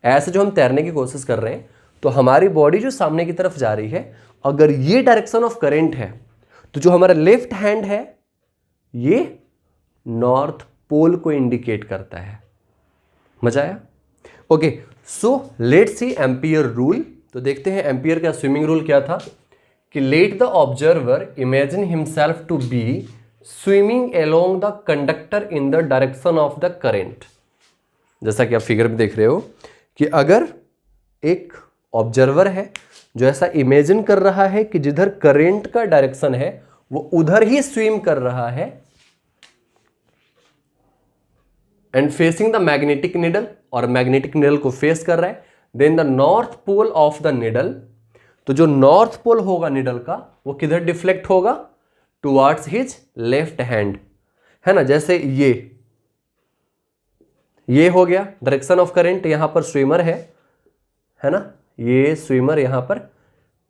Speaker 1: ऐसे जो हम तैरने की कोशिश कर रहे हैं, तो हमारी बॉडी जो सामने की तरफ जा रही है, अगर ये डायरेक्शन ऑफ करंट है, तो जो हमारा लेफ्ट हैंड है ये नॉर्थ पोल को इंडिकेट करता है। मजा आया? Okay, so let's see ampere rule. तो देखते हैं एम्पियर का स्विमिंग रूल क्या था कि let the observer imagine himself to be swimming along the conductor in the direction of the current. जैसा कि आप फिगर में देख रहे हो कि अगर एक ऑब्जर्वर है जो ऐसा इमेजिन कर रहा है कि जिधर करंट का डायरेक्शन है वो उधर ही स्विम कर रहा है and facing the magnetic needle, और मैग्नेटिक निडल को फेस कर रहा है, then the north pole of the needle, तो जो नॉर्थ पोल होगा निडल का वो किधर डिफ्लेक्ट होगा? टुवर्ड्स हिज लेफ्ट हैंड, है ना। जैसे ये हो गया डायरेक्शन ऑफ करंट, यहां पर स्विमर है ना, ये स्विमर यहां पर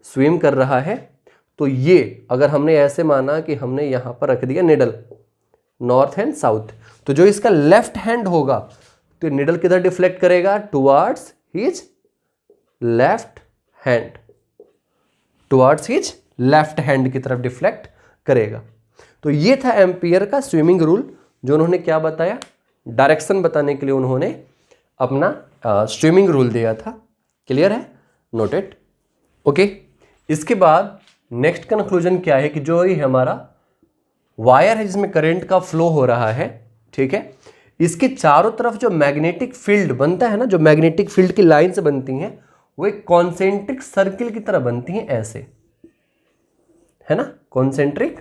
Speaker 1: स्विम कर रहा है, तो ये अगर हमने ऐसे माना कि हमने यहां पर रख दिया निडल नॉर्थ एंड साउथ, तो जो इसका लेफ्ट हैंड होगा तो निडल किधर डिफ्लेक्ट करेगा? Towards his left hand, towards his left hand की तरफ डिफ्लेक्ट करेगा। तो ये था एम्पियर का स्विमिंग रूल, जो उन्होंने क्या बताया? डायरेक्शन बताने के लिए उन्होंने अपना स्विमिंग रूल दिया था। क्लियर है? नोटेड? ओके, इसके बाद नेक्स्ट कंक्लूजन क्या है कि जो ये हमारा वायर है जिसमें करंट का फ्लो हो रहा है, ठीक है, इसके चारों तरफ जो मैग्नेटिक फील्ड बनता है ना, जो मैग्नेटिक फील्ड की लाइन से बनती हैं, वो एक कॉन्सेंट्रिक सर्किल की तरह बनती हैं, ऐसे, है ना, कॉन्सेंट्रिक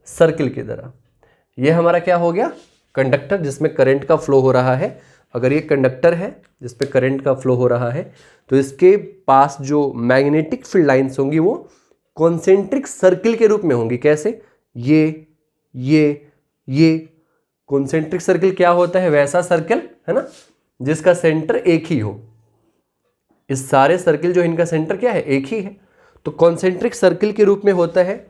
Speaker 1: सर्किल की तरह। ये हमारा क्या हो गया? कंडक्टर जिसमें करंट का फ्लो हो रहा है। अगर ये कंडक्टर है जिसपे करंट का फ्लो हो रहा है, तो इसके पास जो मैग्नेटिक फील्ड लाइंस होंगी वो कॉन्सेंट्रिक सर्किल के रूप में होंगी। कैसे? ये कॉन्सेंट्रिक सर्किल क्या होता है? वैसा सर्किल, है ना, जिसका सेंटर एक ही हो। इस सारे सर्किल जो इनका सेंटर क्या है? एक ही है, तो कॉन्सेंट्रिक सर्किल के रूप में होता है।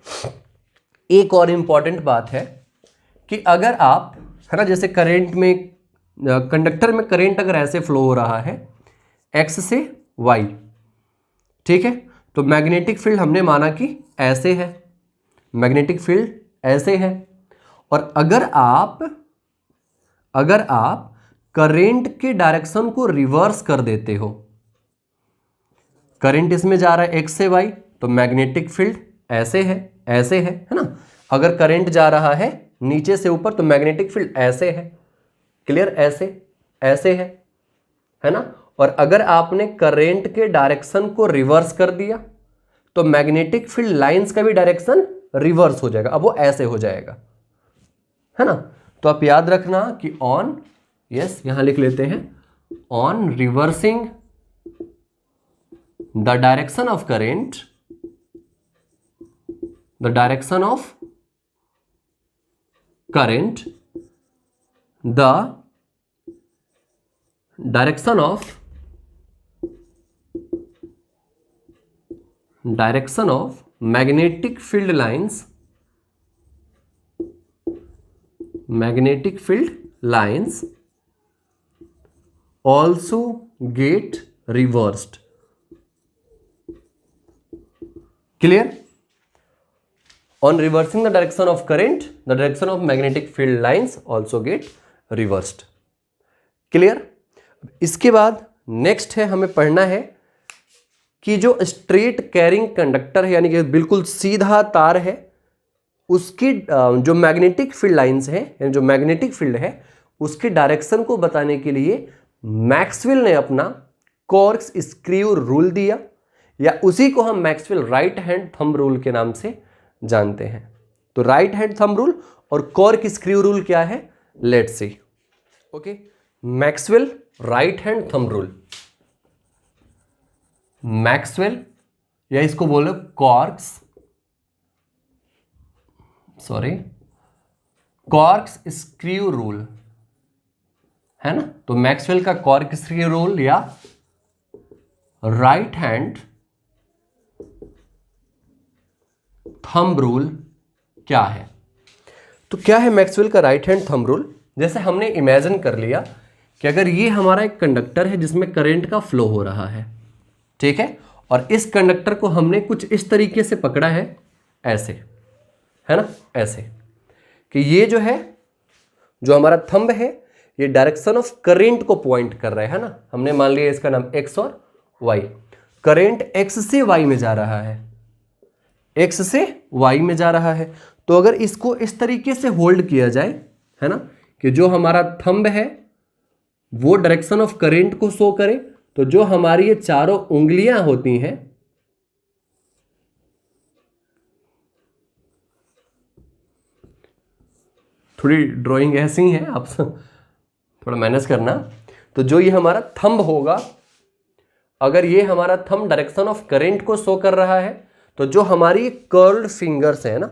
Speaker 1: एक और इंपॉर्टेंट बात है कि अगर आप, है ना, जैसे करंट में, कंडक्टर में करंट अगर ऐसे फ्लो हो रहा है एक्स से वाई, ठीक है, तो मैग्नेटिक फील्ड हमने माना कि ऐसे है, मैग्नेटिक फील्ड ऐसे है, और अगर आप करंट के डायरेक्शन को रिवर्स कर देते हो, करंट इसमें जा रहा है एक्स से वाई, तो मैग्नेटिक फील्ड ऐसे है ना। अगर करंट जा रहा है नीचे से ऊपर तो मैग्नेटिक फील्ड ऐसे है। क्लियर? ऐसे है ना। और अगर आपने करंट के डायरेक्शन को रिवर्स कर दिया तो मैग्नेटिक फील्ड लाइंस का भी डायरेक्शन रिवर्स हो जाएगा। अब वो ऐसे हो जाएगा, है ना। तो आप याद रखना कि ऑन, यस यहां लिख लेते हैं, on reversing the direction of current, the direction of current, the direction of magnetic field lines, also get reversed. Clear? On reversing the direction of current, the direction of magnetic field lines also get reversed. Clear? इसके बाद next है, हमें पढ़ना है कि जो straight carrying conductor है, यानी कि बिल्कुल सीधा तार है, उसकी जो मैग्नेटिक फील्ड लाइंस है, यानी जो मैग्नेटिक फील्ड है, उसके डायरेक्शन को बताने के लिए मैक्सवेल ने अपना कॉर्क्स स्क्रू रूल दिया, या उसी को हम Maxwell right hand thumb rule के नाम से जानते हैं। तो राइट हैंड थंब रूल और कॉर्क स्क्रू रूल क्या है, let's see. Okay, Maxwell right hand thumb rule, Maxwell या इसको बोलो कॉर्क्स, कॉर्क्स स्क्रू रूल, है ना। तो मैक्सवेल का कॉर्क स्क्रू रूल या राइट हैंड थंब रूल क्या है? तो क्या है मैक्सवेल का राइट हैंड थंब रूल? जैसे हमने इमेजिन कर लिया कि अगर ये हमारा एक कंडक्टर है जिसमें करंट का फ्लो हो रहा है, ठीक है, और इस कंडक्टर को हमने कुछ इस तरीके से पकड़ा है, ऐसे, है ना, ऐसे कि ये जो है, जो हमारा थंब है, ये डायरेक्शन ऑफ करंट को पॉइंट कर रहा है ना। हमने मान लिया इसका नाम एक्स और वाई। करंट एक्स से वाई में जा रहा है, एक्स से वाई में जा रहा है। तो अगर इसको इस तरीके से होल्ड किया जाए, है ना, कि जो हमारा थंब है वो डायरेक्शन ऑफ करंट को शो करे, तो जो हमारी ये चारों उंगलियां होती हैं, थोड़ी ड्राइंग ऐसी है, आप थोड़ा मैनेज करना। तो जो ये हमारा थंब होगा, अगर ये हमारा थंब डायरेक्शन ऑफ करंट को शो कर रहा है, तो जो हमारी कर्ल्ड फिंगर्स है ना,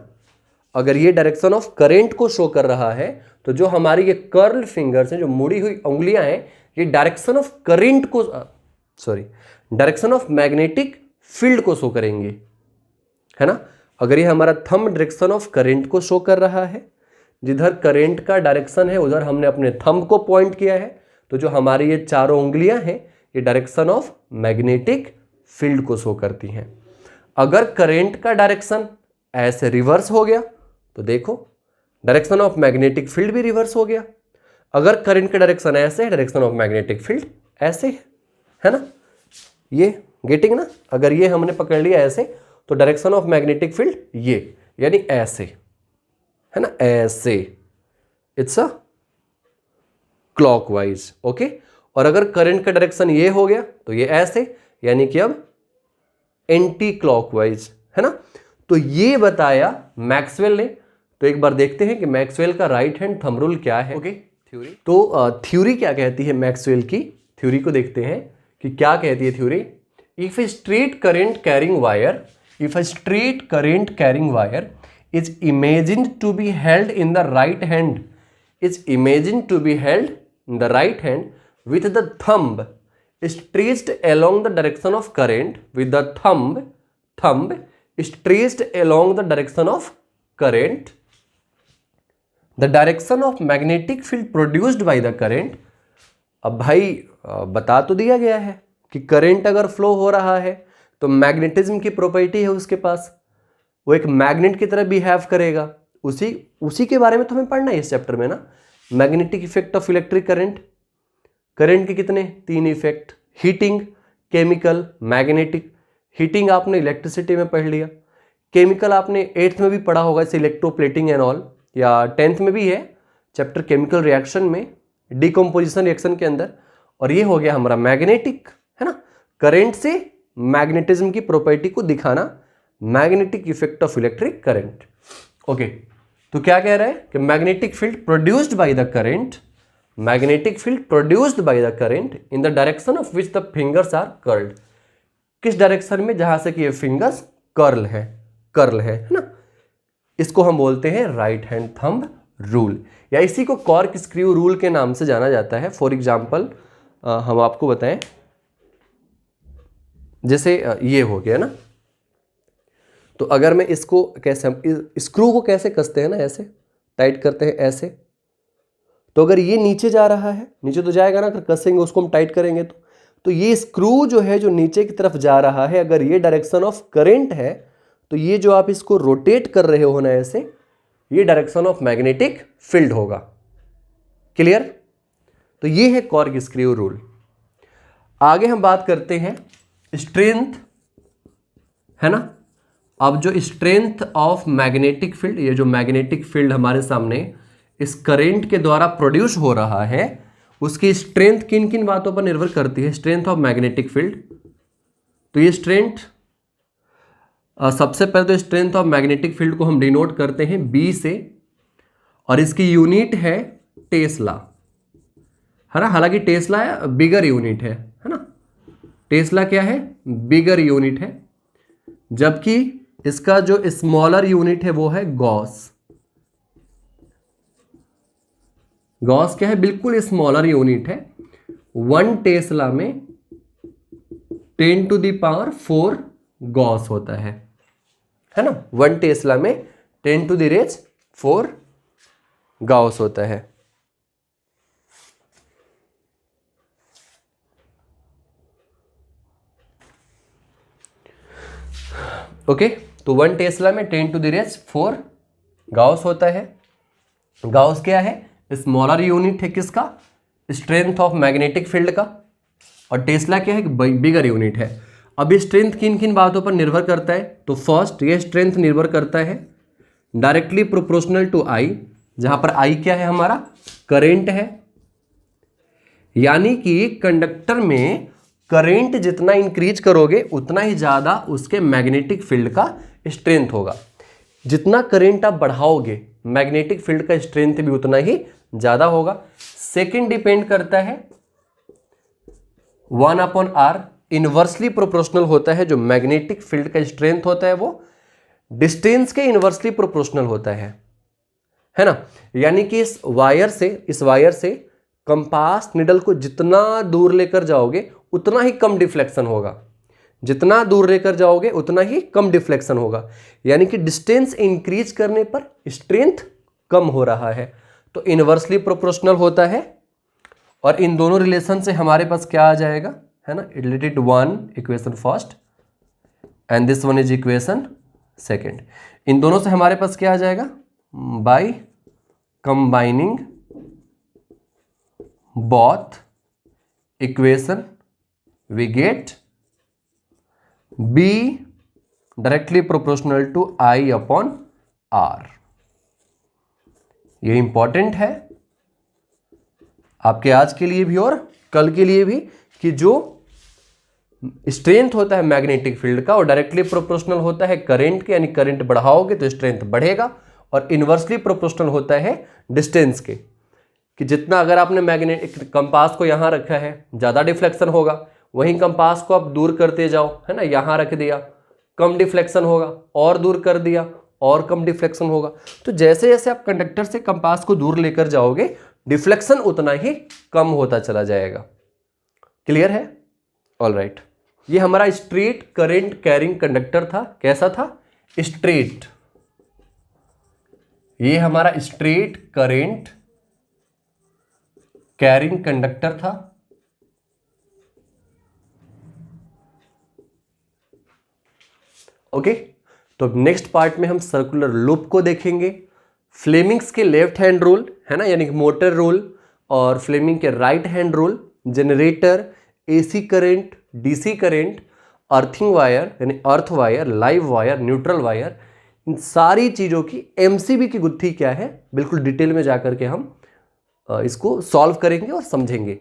Speaker 1: अगर ये डायरेक्शन ऑफ करंट को शो कर रहा है, तो जो हमारी ये कर्ल्ड फिंगर्स हैं, जो मुड़ी हुई उंगलियां हैं, ये डायरेक्शन ऑफ करंट को, डायरेक्शन ऑफ मैग्नेटिक फील्ड को शो करेंगे, है ना। अगर ये हमारा थंब डायरेक्शन ऑफ करंट को शो कर रहा है, जिधर करंट का डायरेक्शन है उधर हमने अपने थंब को पॉइंट किया है, तो जो हमारी ये चारों उंगलियां हैं, ये डायरेक्शन ऑफ मैग्नेटिक फील्ड को शो करती हैं। अगर करंट का डायरेक्शन ऐसे रिवर्स हो गया, तो देखो डायरेक्शन ऑफ मैग्नेटिक फील्ड भी रिवर्स हो गया। अगर करंट का डायरेक्शन ऐसे है, डायरेक्शन ऑफ मैग्नेटिक फील्ड ऐसे है ना। ये गेटिंग ना, अगर ये हमने पकड़ लिया ऐसे, तो डायरेक्शन ऑफ मैग्नेटिक फील्ड ये, यानी ऐसे, है ना, ऐसे, इट्स अ क्लॉकवाइज। ओके, और अगर करंट का डायरेक्शन ये हो गया, तो ये ऐसे, यानी कि अब एंटी क्लॉकवाइज, है ना। तो ये बताया मैक्सवेल ने। तो एक बार देखते हैं कि मैक्सवेल का राइट हैंड थंब रूल क्या है। Okay, theory. तो थ्योरी क्या कहती है मैक्सवेल की, थ्योरी को देखते हैं कि क्या कहती है theory. If a straight current carrying wire, if a straight current carrying wire is imagined to be held in the right hand, is imagined to be held in the right hand with the thumb stretched along the direction of current, with the thumb stretched along the direction of current, the direction of magnetic field produced by the current। अब भाई बता तो दिया गया है कि current अगर flow हो रहा है तो मैग्नेटिज्म की प्रॉपर्टी है उसके पास, वो एक मैग्नेट की तरह बिहेव करेगा। उसी के बारे में तो हमें पढ़ना है इस चैप्टर में ना। Magnetic effect of electric current, current के कितने 3 effect, heating, chemical, magnetic. Heating आपने इलेक्ट्रिसिटी में पढ़ लिया, केमिकल आपने 8th में भी पढ़ा होगा, जैसे इलेक्ट्रोप्लेटिंग एंड ऑल, या 10th में भी है चैप्टर केमिकल रिएक्शन में, डिकम्पोजिशन रिएक्शन के अंदर। और ये हो गया हमारा मैग्नेटिक, है ना। करंट से मैग्नेटिज्म की प्रॉपर्टी को दिखाना, magnetic effect of electric current. Okay, तो क्या कह रहा है कि magnetic field produced by the current, magnetic field produced by the current in the direction of which the fingers are curled. किस डायरेक्शन में, जहां से कि ये फिंगर्स कर्ल है ना। इसको हम बोलते हैं राइट हैंड थंब रूल, या इसी को कॉर्क स्क्रू रूल के नाम से जाना जाता है। फॉर एग्जांपल हम आपको बताएं, जैसे ये हो गया ना, तो अगर मैं इसको कैसे, हम स्क्रू को कैसे कसते हैं ना, ऐसे टाइट करते हैं ऐसे, तो अगर ये नीचे जा रहा है, नीचे तो जाएगा ना, अगर कसेंगे उसको हम टाइट करेंगे तो ये स्क्रू जो है जो नीचे की तरफ जा रहा है, अगर ये डायरेक्शन ऑफ करंट है तो ये जो आप इसको रोटेट कर रहे हो ना ऐसे, ये डायरेक्शन ऑफ मैग्नेटिक फील्ड होगा। क्लियर? तो ये है कॉर्क स्क्रू रूल। आगे हम बात करते हैं स्ट्रेंथ, है ना। अब जो स्ट्रेंथ ऑफ मैग्नेटिक फील्ड, ये जो मैग्नेटिक फील्ड हमारे सामने इस करंट के द्वारा प्रोड्यूस हो रहा है, उसकी स्ट्रेंथ किन किन बातों पर निर्भर करती है। स्ट्रेंथ ऑफ मैग्नेटिक फील्ड, तो ये स्ट्रेंथ, सबसे पहले तो स्ट्रेंथ ऑफ मैग्नेटिक फील्ड को हम डिनोट करते हैं बी से, और इसकी यूनिट है टेस्ला, है ना। हालांकि टेस्ला बिगर यूनिट है ना। टेस्ला क्या है, बिगर यूनिट है, जबकि इसका जो स्मॉलर यूनिट है वो है गॉस। गॉस क्या है, बिल्कुल स्मॉलर यूनिट है। 1 टेस्ला में 10⁴ गॉस होता है ना। 1 टेस्ला में 10⁴ गॉस होता है। ओके, तो 1 टेस्ला में 10⁴ गॉस होता है। गॉस क्या है, स्मॉलर यूनिट है किसका, स्ट्रेंथ ऑफ मैग्नेटिक फील्ड का, और टेस्ला क्या है, बिगर यूनिट है। अब स्ट्रेंथ किन किन बातों पर निर्भर करता है, तो फर्स्ट ये स्ट्रेंथ निर्भर करता है डायरेक्टली प्रोपोर्शनल टू आई, जहां पर आई क्या है, हमारा करंट है। यानी कि कंडक्टर में करंट जितना इंक्रीज करोगे उतना ही ज्यादा उसके मैग्नेटिक फील्ड का स्ट्रेंथ होगा। जितना करंट आप बढ़ाओगे मैग्नेटिक फील्ड का स्ट्रेंथ भी उतना ही ज्यादा होगा। सेकंड डिपेंड करता है 1/r, इनवर्सली प्रोपोर्शनल होता है। जो मैग्नेटिक फील्ड का स्ट्रेंथ होता है वो डिस्टेंस के इनवर्सली प्रोपोर्शनल होता है ना। यानी कि इस वायर से कंपास निडल को जितना दूर लेकर जाओगे उतना ही कम डिफ्लेक्शन होगा, जितना दूर लेकर जाओगे उतना ही कम डिफ्लेक्शन होगा। यानी कि डिस्टेंस इंक्रीज करने पर स्ट्रेंथ कम हो रहा है, तो इनवर्सली प्रोपोर्शनल होता है। और इन दोनों रिलेशन से हमारे पास क्या आ जाएगा, है ना, related 1 equation first and this one is equation second. इन दोनों से हमारे पास क्या आ जाएगा, by combining both equation we get B directly proportional to I/R। ये इंपॉर्टेंट है आपके आज के लिए भी और कल के लिए भी, कि जो स्ट्रेंथ होता है मैग्नेटिक फील्ड का वो डायरेक्टली प्रोपोर्शनल होता है करंट के, यानी करंट बढ़ाओगे तो स्ट्रेंथ बढ़ेगा, और इनवर्सली प्रोपोर्शनल होता है डिस्टेंस के, कि जितना अगर आपने मैग्नेटिक कंपास को यहां रखा है ज़्यादा डिफ्लेक्शन होगा, वहीं कंपास को आप दूर करते जाओ, है ना, यहां रख दिया कम डिफ्लेक्शन होगा, और दूर कर दिया और कम डिफ्लेक्शन होगा। तो जैसे जैसे आप कंडक्टर से कंपास को दूर लेकर जाओगे डिफ्लेक्शन उतना ही कम होता चला जाएगा। क्लियर है? All right. ये हमारा स्ट्रेट करंट कैरिंग कंडक्टर था। कैसा था? स्ट्रेट। ये हमारा स्ट्रेट करंट कैरिंग कंडक्टर था। ओके, तो नेक्स्ट पार्ट में हम सर्कुलर लूप को देखेंगे। फ्लेमिंग्स के लेफ्ट हैंड रूल, है ना, यानी कि मोटर रूल, और फ्लेमिंग के right hand rule, generator, AC current, DC current, earthing wire यानी earth wire, live wire, neutral wire, इन सारी चीज़ों की एमसीबी की गुत्थी क्या है बिल्कुल डिटेल में जाकर के हम इसको सॉल्व करेंगे और समझेंगे।